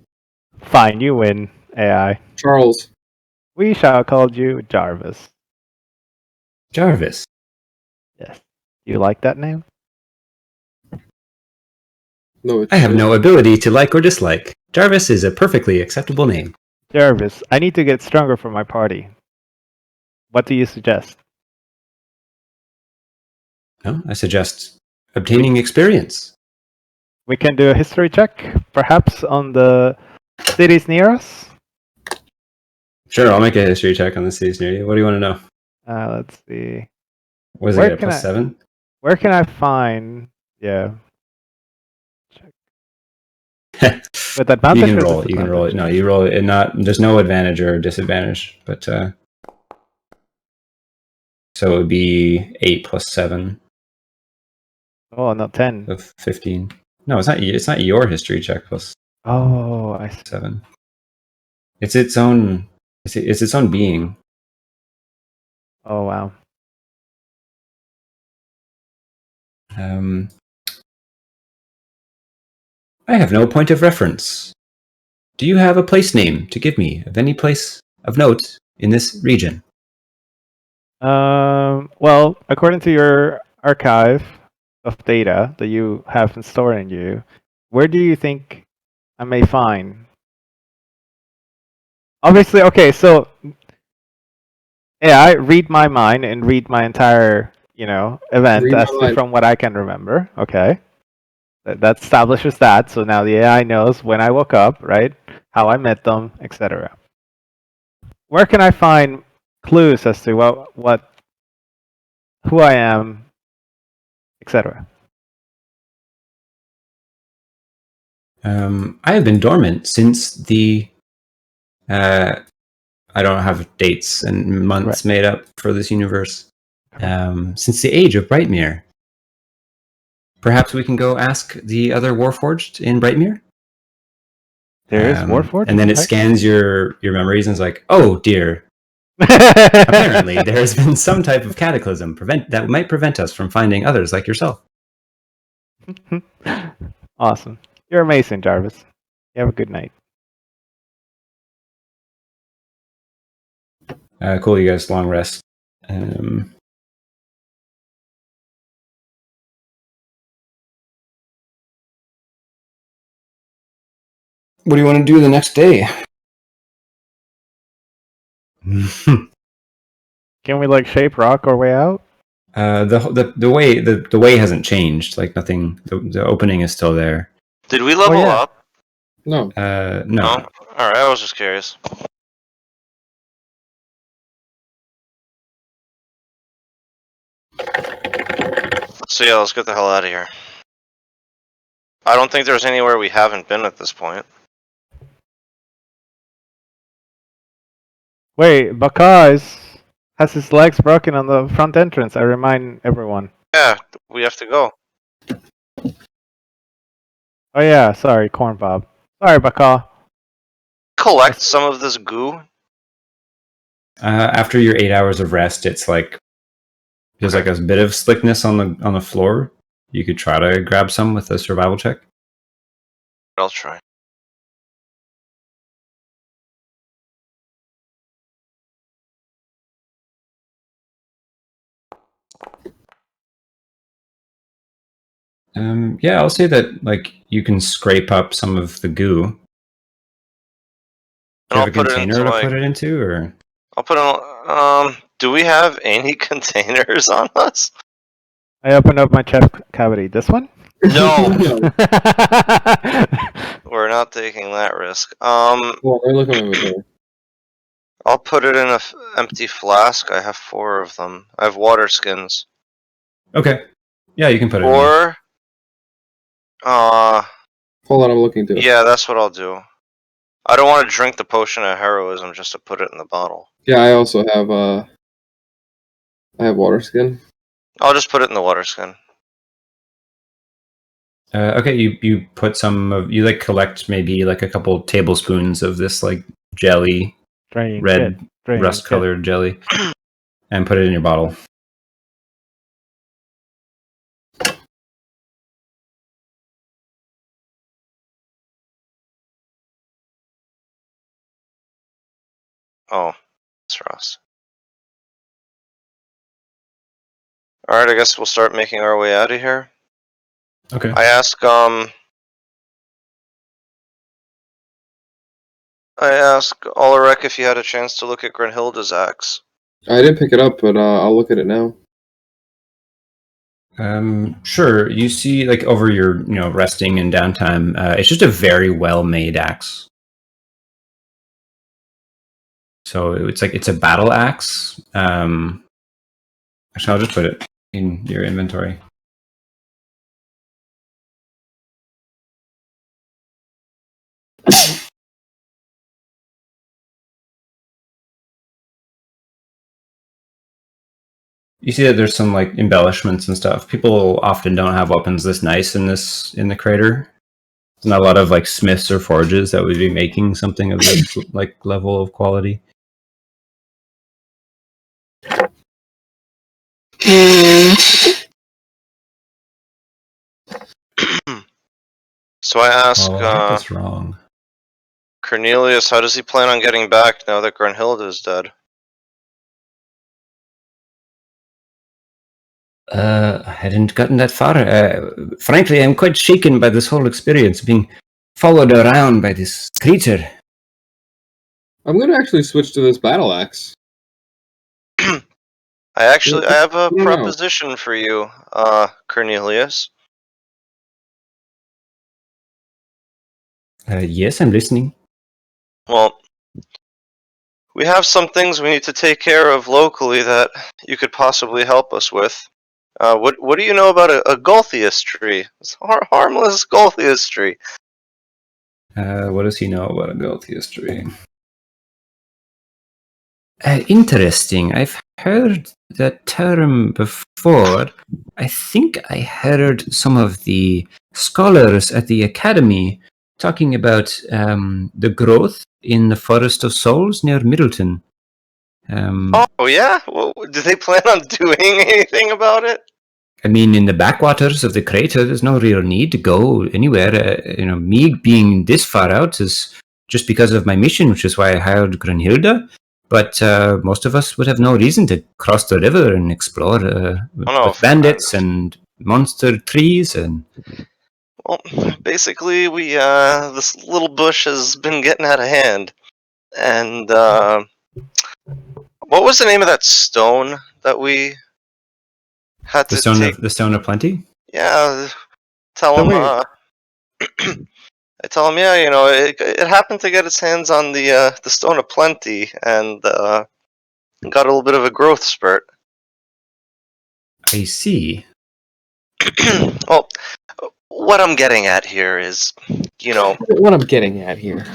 C: Fine, you win, AI.
D: Charles.
C: We shall call you Jarvis.
A: Jarvis.
C: Yes. You like that name?
D: No,
A: I have no ability to like or dislike. Jarvis is a perfectly acceptable name.
C: Jarvis, I need to get stronger for my party. What do you suggest?
A: No, I suggest obtaining experience.
C: We can do a history check, perhaps on the cities near us?
A: Sure, I'll make a history check on the cities near you. What do you want to know?
C: Let's see.
A: What is
C: Where
A: it,
C: can
A: plus 7?
C: Where can I find... Yeah. With advantage.
A: You can roll it. No, you roll it. There's no advantage or disadvantage, but so it would be 8 plus 7.
C: Oh, no, 10.
A: So 15. No, it's not. It's not your history check plus
C: Oh, I see.
A: 7. It's its own. It's its own being.
C: Oh, wow.
A: I have no point of reference. Do you have a place name to give me of any place of note in this region?
C: Well, according to your archive of data that you have stored in you, where do you think I may find Obviously, okay, so yeah, I read my mind and read my entire, event
D: Read my
C: as to
D: mind.
C: from what I can remember. Okay, that establishes that. So now the AI knows when I woke up, right? How I met them, etc. Where can I find clues as to who I am, etc.?
A: I have been dormant since the. I don't have dates and months made up for this universe. Since the age of Brightmere. Perhaps we can go ask the other Warforged in Brightmere?
C: There is Warforged?
A: And then it scans your memories and is like, oh dear. Apparently, there has been some type of cataclysm that might prevent us from finding others like yourself.
C: Awesome. You're amazing, Jarvis. You have a good night.
A: Cool, you guys. Long rest. What do you want to do the next day?
C: Can we shape rock our way out?
A: The way hasn't changed. Like nothing. The opening is still there.
B: Did we level up?
D: No.
A: No.
B: All right. I was just curious. So yeah, let's get the hell out of here. I don't think there's anywhere we haven't been at this point.
C: Wait, Bakaz has his legs broken on the front entrance. I remind everyone.
B: Yeah, we have to go.
C: Oh yeah, sorry, Corn Bob. Sorry, Bakaz.
B: Collect some of this goo.
A: After your 8 hours of rest, it's like there's like a bit of slickness on the floor. You could try to grab some with a survival check.
B: I'll try.
A: Yeah, I'll say that like you can scrape up some of the goo. Do you have a container to put it into, or
B: I'll put it. Do we have any containers on us?
C: I opened up my chest cavity. This one?
B: No. We're not taking that risk.
D: Well, we're looking at it.
B: I'll put it in an empty flask. I have 4 of them. I have water skins.
A: okay, yeah, you can put it.
B: Or,
D: Hold on, I'm looking through.
B: Yeah, that's what I'll do. I don't want to drink the potion of heroism just to put it in the bottle.
D: Yeah, I also have I have water skin.
B: I'll just put it in the water skin.
A: Okay, you put some of you collect maybe a couple tablespoons of this jelly, red rust colored jelly, and put it in your bottle.
B: Oh, it's rust. Alright, I guess we'll start making our way out of here.
A: Okay.
B: I ask Ulrich if you had a chance to look at Grenhilda's axe.
D: I didn't pick it up, but I'll look at it now.
A: Sure. You see, over your resting and downtime, it's just a very well made axe. So it's a battle axe. Actually, I'll just put it in your inventory. You see that there's some embellishments and stuff. People often don't have weapons this nice in the crater. There's not a lot of smiths or forges that would be making something of this level of quality.
B: So I ask
A: that's wrong.
B: Cornelius, how does he plan on getting back now that Grenhilda is dead?
A: I hadn't gotten that far. Frankly, I'm quite shaken by this whole experience, being followed around by this creature.
D: I'm gonna actually switch to this battle axe.
B: I have a
D: No.
B: proposition for you, Cornelius.
A: Yes, I'm listening.
B: Well, we have some things we need to take care of locally that you could possibly help us with. What do you know about a Golthius tree? It's harmless Golthius tree.
A: What does he know about a gold history? Interesting. I've heard that term before. I think I heard some of the scholars at the academy talking about the growth in the Forest of Souls near Middleton.
B: Oh yeah? Well, do they plan on doing anything about it?
A: I mean, in the backwaters of the crater, there's no real need to go anywhere. Me being this far out is just because of my mission, which is why I hired Grunhilde. But most of us would have no reason to cross the river and explore with bandits and monster trees and.
B: Well, basically, this little bush has been getting out of hand, and what was the name of that stone that we had to take?
A: The stone of plenty.
B: Yeah, tell him. I tell him, yeah, it happened to get its hands on the stone of plenty, and got a little bit of a growth spurt.
A: I see.
B: Well, what I'm getting at here is,
D: What I'm getting at here.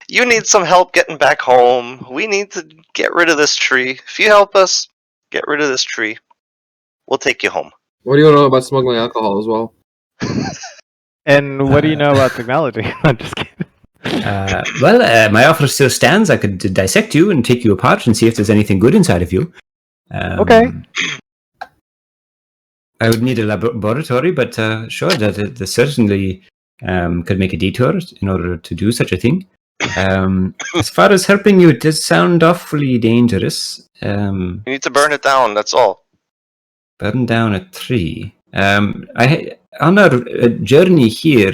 B: You need some help getting back home. We need to get rid of this tree. If you help us get rid of this tree, we'll take you home.
D: What do you know about smuggling alcohol as well?
C: And what do you know about technology? I'm just kidding.
A: My offer still stands. I could dissect you and take you apart and see if there's anything good inside of you.
C: Okay.
A: I would need a laboratory, but sure, that certainly could make a detour in order to do such a thing. As far as helping you, it does sound awfully dangerous.
B: You need to burn it down, that's all.
A: Burn down a tree. On our journey here,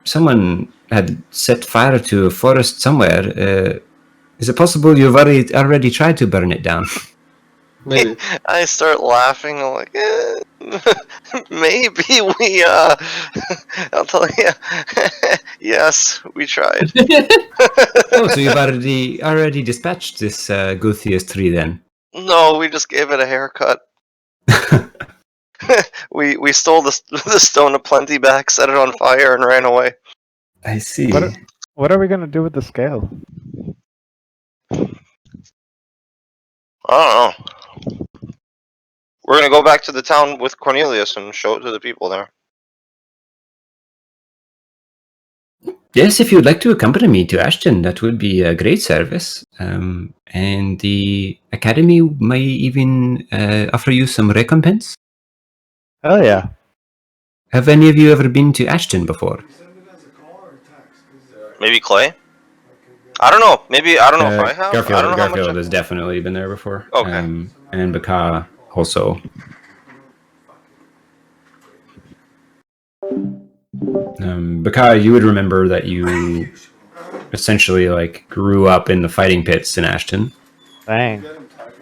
A: someone had set fire to a forest somewhere. Is it possible you've already tried to burn it down?
D: Maybe.
B: I start laughing. I'm like, maybe we. I'll tell you. Yes, we tried.
A: Oh, so you've already dispatched this Guthias tree then?
B: No, we just gave it a haircut. we stole the stone of plenty back, set it on fire, and ran away.
A: I see.
C: What are we gonna do with the scale?
B: I don't know. We're gonna go back to the town with Cornelius and show it to the people there.
A: Yes, if you'd like to accompany me to Ashton, that would be a great service. And the Academy may even offer you some recompense.
C: Oh yeah.
A: Have any of you ever been to Ashton before?
B: Maybe Clay? I don't know. Maybe, I don't know if I have.
A: Garfield,
B: I don't know
A: Garfield
B: how much
A: has definitely been there before.
B: Okay.
A: And Baka also. Baka, you would remember that you essentially grew up in the fighting pits in Ashton.
C: Dang.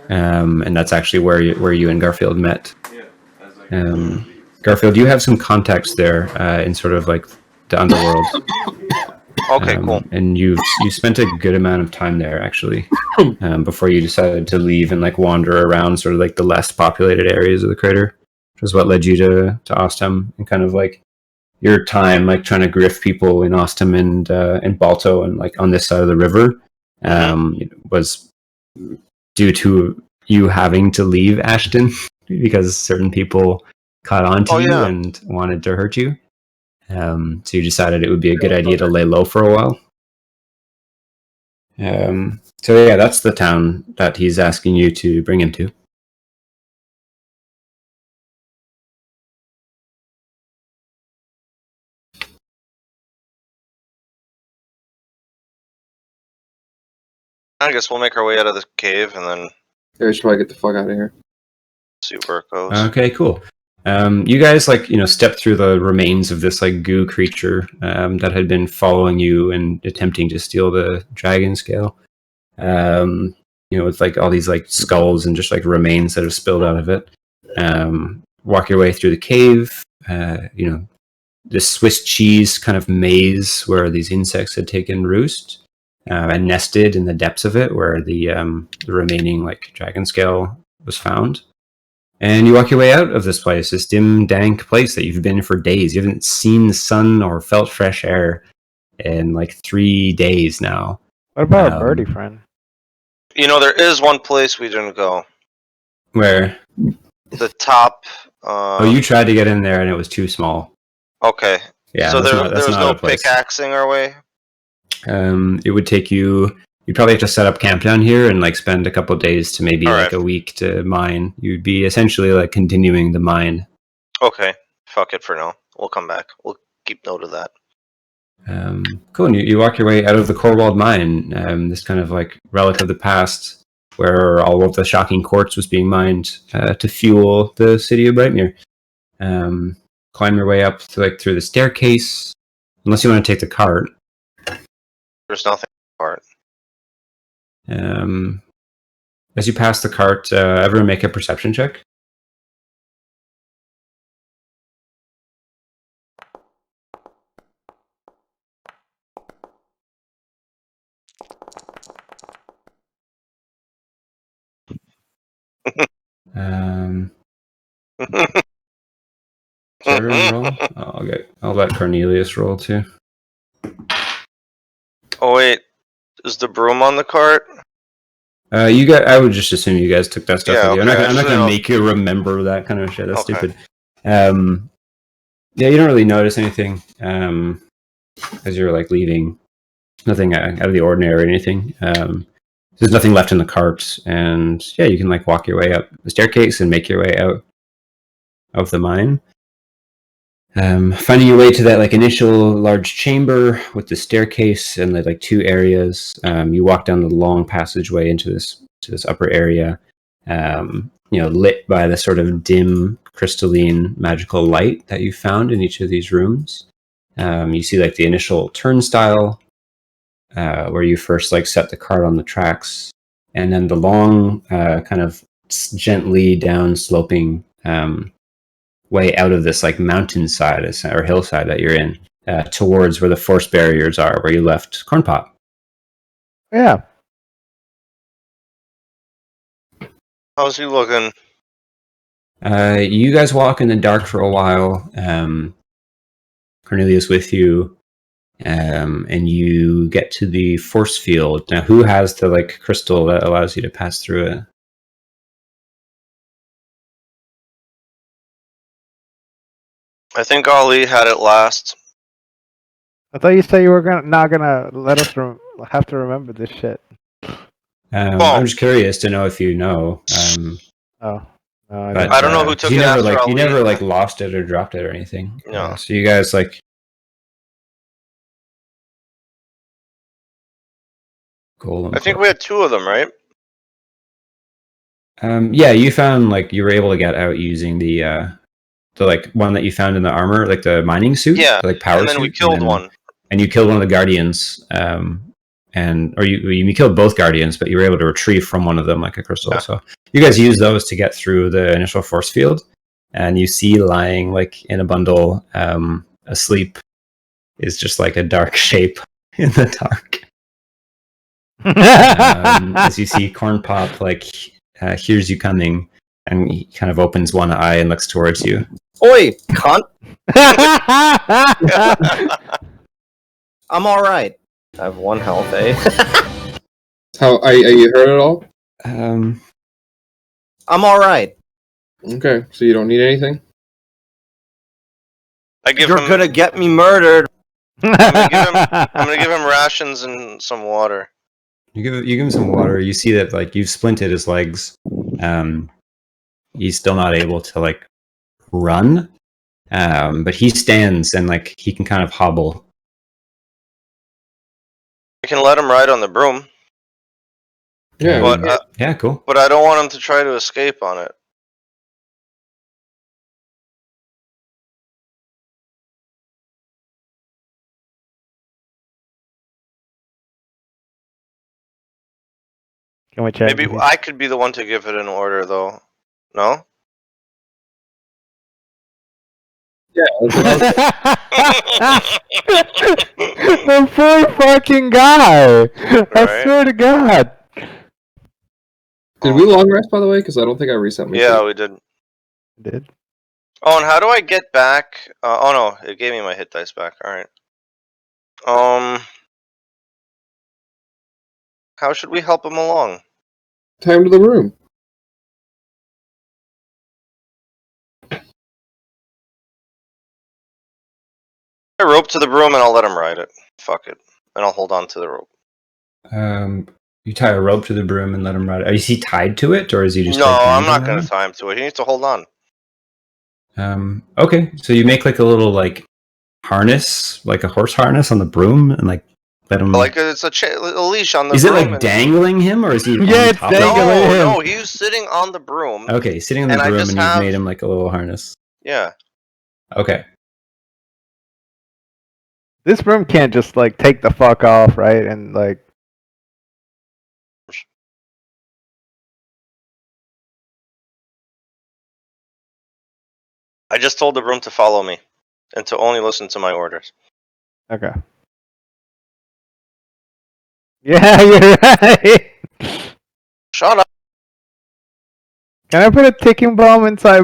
A: And that's actually where you and Garfield met. Garfield, you have some contacts there in sort of the underworld.
B: Okay, cool.
A: And you spent a good amount of time there actually, before you decided to leave and wander around sort of the less populated areas of the crater, which was what led you to Ostam, and kind of your time trying to grift people in Ostam and Balto and on this side of the river was due to you having to leave Ashton because certain people caught on to you and wanted to hurt you. So you decided it would be a good idea to lay low for a while. So yeah, that's the town that he's asking you to bring him to.
B: I guess we'll make our way out of the cave and then
D: Yeah, we should probably get the fuck out of here.
B: see where it goes.
A: Okay, cool. You guys step through the remains of this like goo creature that had been following you and attempting to steal the dragon scale. With like all these like skulls and just like remains that have spilled out of it. Walk your way through the cave. This Swiss cheese kind of maze where these insects had taken roost and nested in the depths of it, where the remaining like dragon scale was found. And you walk your way out of this place, this dim, dank place that you've been in for days. You haven't seen the sun or felt fresh air in like 3 days now.
C: What about a birdie friend?
B: There is one place we didn't go.
A: Where?
B: The top.
A: You tried to get in there and it was too small.
B: Okay.
A: Yeah.
B: So there was no pickaxing our way?
A: It would take you... You'd probably have to set up camp down here and like spend a couple of days to maybe a week to mine. You'd be essentially like continuing the mine.
B: Okay. Fuck it for now. We'll come back. We'll keep note of that.
A: Cool. And you walk your way out of the core-walled mine, this kind of like relic of the past, where all of the shocking quartz was being mined to fuel the city of Brightmere. Climb your way up through the staircase, unless you want to take the cart.
B: There's nothing in the cart.
A: As you pass the cart, everyone make a perception check. Roll? I'll let Cornelius roll too.
B: Oh wait, is the broom on the cart?
A: I would just assume you guys took that stuff with you.
B: Okay,
A: I'm not gonna make you remember that kind of shit. That's
B: okay.
A: Stupid. You don't really notice anything as you're like leaving. Nothing out of the ordinary or anything. There's nothing left in the cart, and you can like walk your way up the staircase and make your way out of the mine. Finding your way to that like initial large chamber with the staircase and like 2 areas. You walk down the long passageway into this upper area, lit by the sort of dim, crystalline, magical light that you found in each of these rooms. You see like the initial turnstile where you first like set the cart on the tracks, and then the long kind of gently down sloping way out of this like mountainside or hillside that you're in towards where the force barriers are, where you left Corn Pop.
C: Yeah.
B: How's he looking?
A: You guys walk in the dark for a while. Cornelius with you, and you get to the force field. Now, who has the like crystal that allows you to pass through it?
B: I think Ali had it last.
C: I thought you said you were not gonna let us have to remember this shit.
A: I'm just curious to know if you know.
C: No,
B: I don't know who took it after Ali.
A: You never like lost it or dropped it or anything.
B: No.
A: So you guys like.
B: I think we had 2 of them, right?
A: You found like you were able to get out using the like one that you found in the armor, like the mining suit,
B: yeah,
A: the, like power
B: and then
A: suit,
B: we killed one,
A: and you killed one of the guardians, you killed both guardians, but you were able to retrieve from one of them like a crystal. Yeah. So you guys use those to get through the initial force field, and you see lying like in a bundle, asleep, is just like a dark shape in the dark. As you see Corn Pop like hears you coming, and he kind of opens one eye and looks towards you.
E: Oi, cunt! I'm all right. I have 1 health, eh?
D: How are you hurt at all?
E: I'm all right.
D: Okay, so you don't need anything.
E: You're gonna get me murdered.
B: I'm gonna give him rations and some water.
A: You give him some water. You see that like you've splinted his legs. He's still not able to like run, but he stands and like he can kind of hobble.
B: I can let him ride on the broom.
D: Yeah,
B: but,
A: yeah, cool.
B: But I don't want him to try to escape on it.
C: Can we check?
B: Maybe I could be the one to give it an order, though. No?
D: Yeah.
C: The poor fucking guy! I
B: Right.
C: swear to God.
D: Did we long rest, by the way? Because I don't think I reset my
B: Yeah,
D: feet.
B: we did.
C: Did?
B: Oh, and how do I get back? Oh no, it gave me my hit dice back. All right. How should we help him along?
D: Time to the room.
B: I rope to the broom and I'll let him ride it. Fuck it, and I'll hold on to the rope.
A: You tie a rope to the broom and let him ride it. Is he tied to it, or is he just?
B: No,
A: like,
B: I'm not
A: dangling
B: gonna
A: on it?
B: tie him to it. He needs to hold on.
A: Okay, so you make like a little like harness, like a horse harness on the broom, and like let him.
B: Like it's a leash on the
A: Is it
B: broom.
A: like
B: and-
A: dangling him, or is he?
C: Yeah,
A: on
C: it's
A: top of
C: dangling
A: it?
C: him.
B: No, he's sitting on the broom.
A: Okay, sitting on the
B: And I
A: broom,
B: just
A: and you've
B: have-
A: made him like a little harness.
B: Yeah.
A: Okay.
C: This broom can't just like take the fuck off, right? And like.
B: I just told the broom to follow me, and to only listen to my orders.
C: Okay. Yeah, you're right.
B: Shut up.
C: Can I put a ticking bomb inside,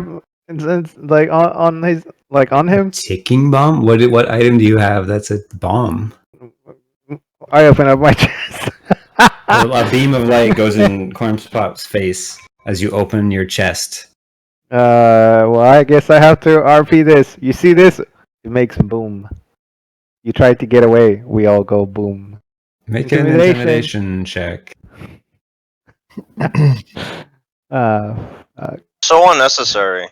C: like on his, like on him?
A: Ticking bomb? What item do you have? That's a bomb.
C: I open up my chest.
A: A beam of light goes in Cornpop's face as you open your chest.
C: Well, I guess I have to RP this. You see this? It makes boom. You try to get away, we all go boom.
A: Make an intimidation check.
B: So unnecessary.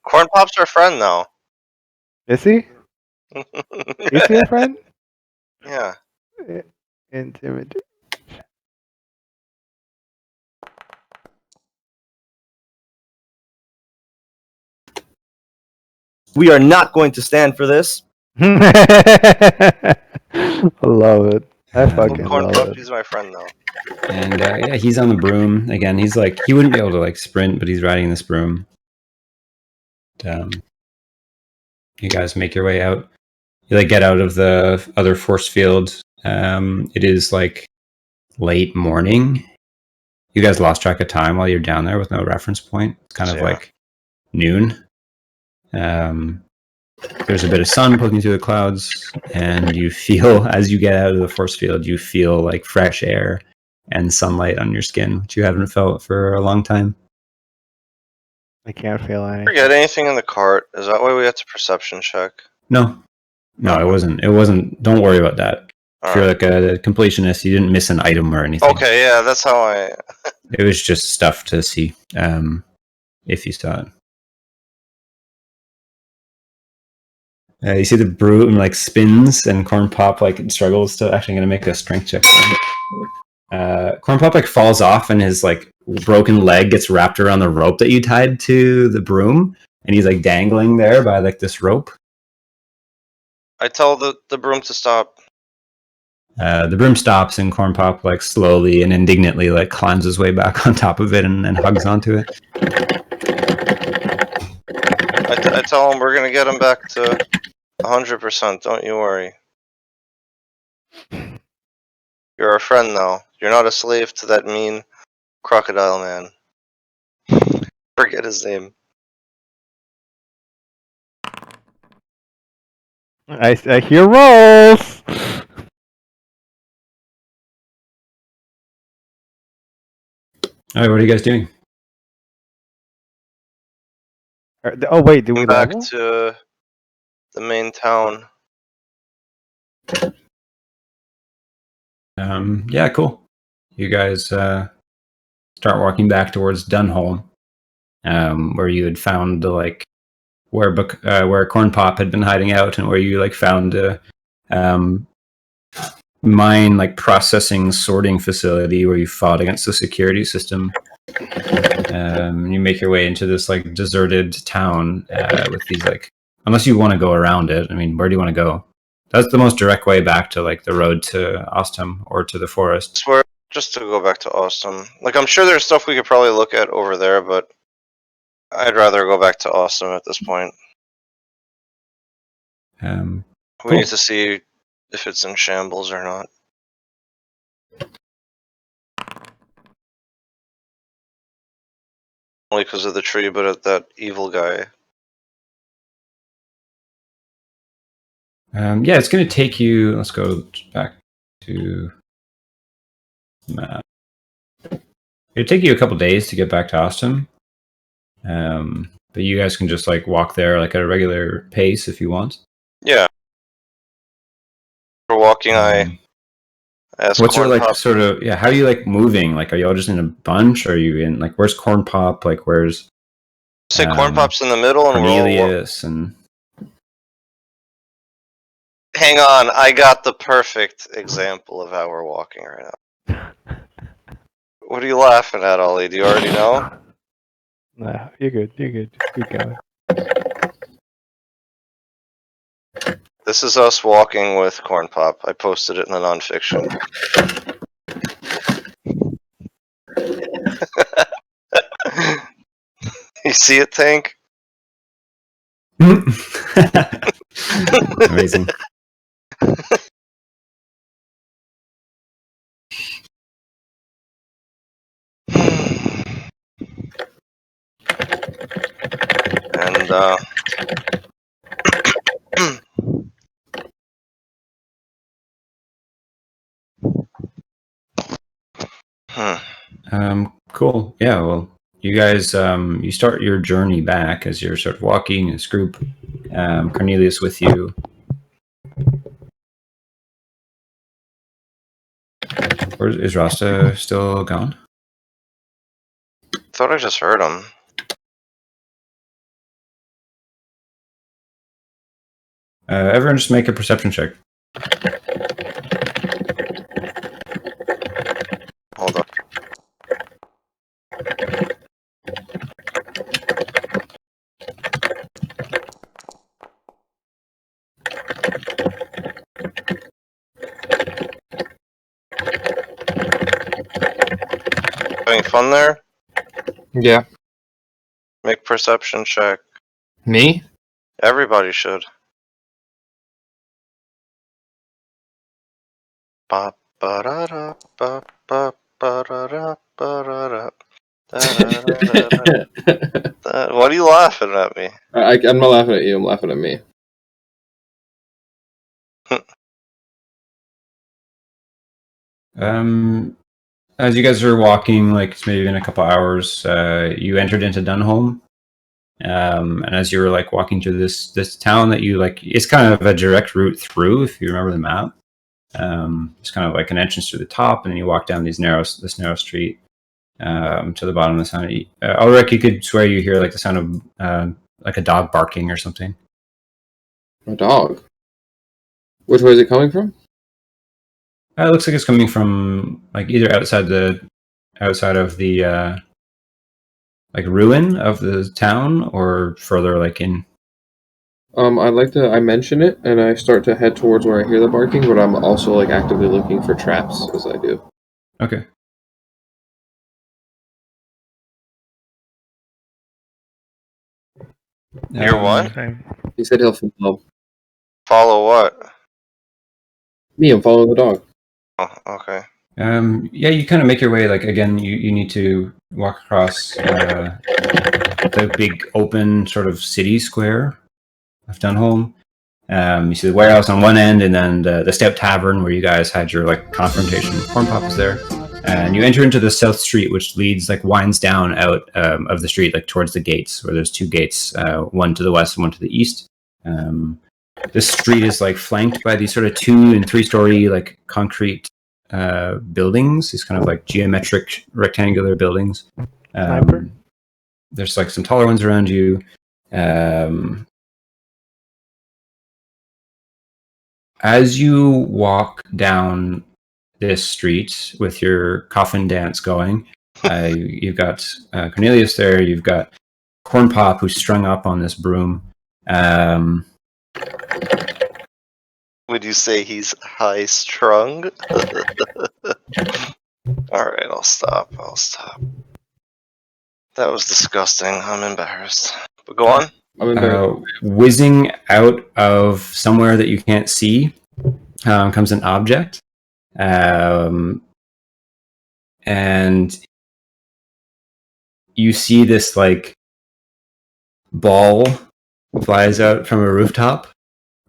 B: Corn Pop's our friend now.
C: Is he? Is he a friend?
B: Yeah.
C: Intimidate.
E: We are not going to stand for this.
C: I love it. I fucking
B: Corn
C: love
B: Pop,
C: it.
B: he's my friend now.
A: And yeah, he's on the broom again. He's like he wouldn't be able to like sprint, but he's riding this broom. You guys make your way out. You like get out of the other force field. It is like late morning. You guys lost track of time while you're down there with no reference point. It's kind of like noon. There's a bit of sun poking through the clouds, and you feel, as you get out of the force field, you feel like fresh air and sunlight on your skin, which you haven't felt for a long time.
C: I can't feel anything.
B: Forget anything in the cart. Is that why we had to perception check?
A: No, it wasn't. It wasn't. Don't worry about that. If you're like a completionist, you didn't miss an item or anything.
B: Okay, yeah, that's how I...
A: It was just stuff to see, if you saw it. You see the broom like spins, and Corn Pop like struggles to actually going to make a strength check. Corn Pop like falls off, and his like broken leg gets wrapped around the rope that you tied to the broom, and he's like dangling there by like this rope.
B: I tell the broom to stop.
A: The broom stops, and Corn Pop like slowly and indignantly like climbs his way back on top of it and hugs onto it.
B: I tell him we're gonna get him back to 100%. Don't you worry. You're our friend now. You're not a slave to that mean crocodile man. Forget his name.
C: I hear rolls.
A: All right, what are you guys doing?
C: Oh wait, do we
B: Back
C: level?
B: to the main town.
A: Yeah, cool. You guys start walking back towards Dunholm, where you had found the like where Corn Pop had been hiding out, and where you like found a mine like processing sorting facility where you fought against the security system. You make your way into this like deserted town with these like, unless you want to go around it. I mean, where do you want to go? That's the most direct way back to like the road to Ostum or to the forest.
B: just to go back to Awesome. Like, I'm sure there's stuff we could probably look at over there, but I'd rather go back to Awesome at this point. We
A: Cool.
B: need to see if it's in shambles or not. Only because of the tree, but at that evil guy.
A: Yeah, it's going to take you. Let's go back to map. It'll take you a couple days to get back to Austin. But you guys can just like walk there like at a regular pace if you want.
B: Yeah. For walking, I asked
A: What's your
B: Corn
A: like
B: Pop.
A: sort of how are you like moving? Like, are you all just in a bunch? Or are you in like where's Corn Pop? Like, where's
B: Say Corn Pop's in the middle, and we're all
A: Cornelius and
B: hang on, I got the perfect example of how we're walking right now. What are you laughing at, Ollie? Do you already know?
C: Nah, you're good. You're good. Just keep going.
B: This is us walking with Corn Pop. I posted it in the nonfiction. You see it, Tank?
A: amazing.
B: And
A: Cool. Yeah. Well, you guys, you start your journey back as you're sort of walking as a group. Cornelius with you. Or is Rasta still gone?
B: thought I just heard him.
A: Everyone, just make a perception check.
B: Hold on. Having fun there?
D: Yeah.
B: Make perception check.
D: Me?
B: Everybody should. Ba ba da da ba ba ba da da ba da da. What are you laughing at me?
D: I'm not laughing at you. I'm laughing at me.
A: As you guys are walking, like it's maybe been a couple hours, you entered into Dunholm. And as you were like walking through this town that you like, it's kind of a direct route through if you remember the map. It's kind of like an entrance to the top, and then you walk down this narrow street to the bottom of the town. Ulrich, you could swear you hear like the sound of like a dog barking or something.
D: A dog? Which way is it coming from?
A: It looks like it's coming from like either outside of the like ruin of the town or further like in.
D: I mention it and I start to head towards where I hear the barking, but I'm also like actively looking for traps as I do.
A: Okay.
B: You're what?
C: Same.
D: He said he'll follow.
B: Follow what?
D: Me, I'm following the dog.
B: Oh, okay.
A: Yeah, you kind of make your way. Like again, you need to walk across the big open sort of city square of Dunholm. You see the warehouse on one end, and then the Stout Tavern where you guys had your like confrontation. Corn Pop is there, and you enter into the South Street, which winds down out of the street, like towards the gates, where there's two gates, one to the west and one to the east. This street is like flanked by these sort of 2- and 3-story like concrete buildings. These kind of like geometric rectangular buildings. There's like some taller ones around you. As you walk down this street with your coffin dance going, you've got Cornelius there. You've got Corn Pop who's strung up on this broom.
B: Would you say he's high strung? Alright, I'll stop. That was disgusting. I'm embarrassed. But go on.
D: I'm embarrassed.
A: Whizzing out of somewhere that you can't see comes an object. And you see this like ball flies out from a rooftop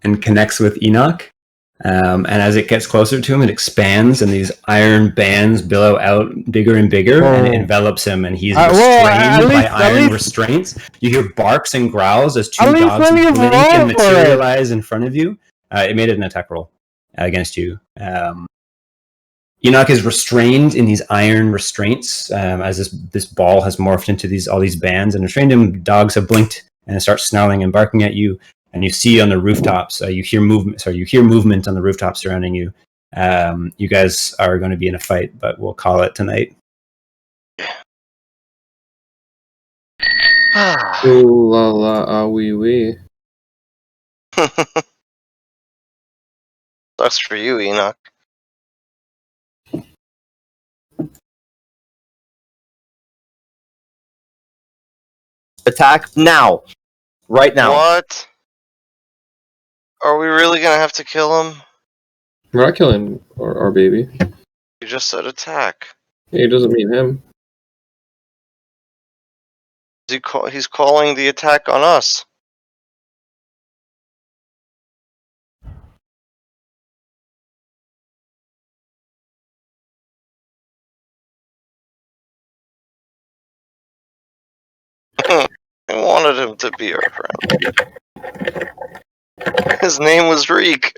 A: and connects with Enoch. And as it gets closer to him, it expands, and these iron bands billow out bigger and bigger, and it envelops him, and he's restrained by iron restraints. You hear barks and growls as two dogs blink and materialize in front of you. It made it an attack roll against you. Enoch is restrained in these iron restraints as this ball has morphed into all these bands and restrained him. Dogs have blinked and start snarling and barking at you. And you see on the rooftops, you hear movement. So you hear movement on the rooftops surrounding you. You guys are going to be in a fight, but we'll call it tonight.
D: Ooh la la ah wee wee.
B: Sucks for you, Enoch.
E: Attack now. Right now.
B: What? Are we really gonna have to kill him?
D: We're not killing our baby.
B: You just said attack.
D: He doesn't mean him.
B: He's calling the attack on us. I wanted him to be our friend. His name was Reek.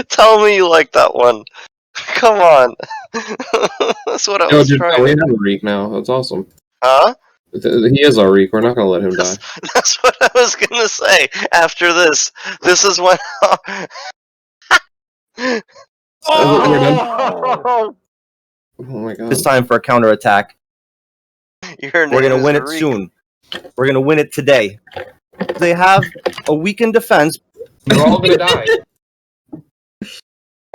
B: Tell me you like that one. Come on. That's what I was trying.
D: We have a Reek now. That's awesome.
B: Huh?
D: He is our Reek. We're not gonna let him die.
B: That's what I was gonna say. After this is when.
D: Oh my god.
E: It's time for a counterattack.
B: We're
E: gonna win it soon. We're gonna win it today. They have a weakened defense.
D: You're all gonna die.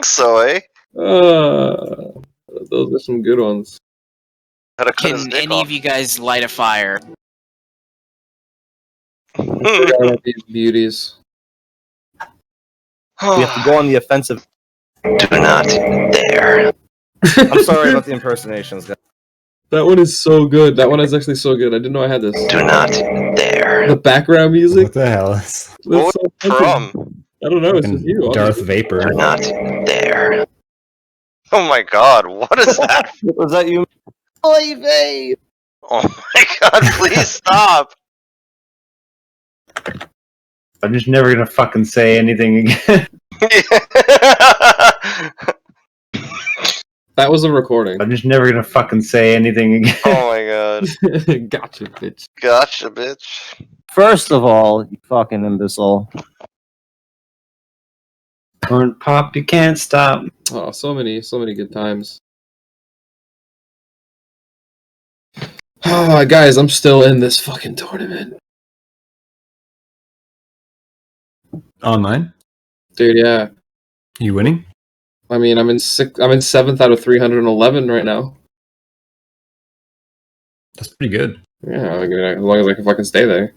B: So, eh?
D: Those are some good ones.
F: Can any of you guys light a fire?
D: These beauties.
E: We have to go on the offensive.
B: Do not dare.
E: I'm sorry about the impersonations, guys.
D: That one is so good. That one is actually so good. I didn't know I had this.
B: Do not dare.
D: The background music.
A: What the hell is
B: What from?
D: I don't know. It's just you.
A: Darth Vapor?
B: Do not dare. Oh my god, what is that?
E: Was that you? Babe.
B: Oh my god, please stop.
A: I'm just never gonna fucking say anything again.
D: That was a recording.
A: I'm just never gonna fucking say anything again.
B: Oh my god.
D: Gotcha, bitch.
B: Gotcha, bitch.
E: First of all, you fucking imbecile.
A: Corn pop, you can't stop.
D: Oh, so many good times. Oh, guys, I'm still in this fucking tournament.
A: Online?
D: Dude, yeah.
A: You winning?
D: I mean, I'm in 7th out of 311 right now.
A: That's pretty good.
D: Yeah, I mean, as long as I can fucking stay there.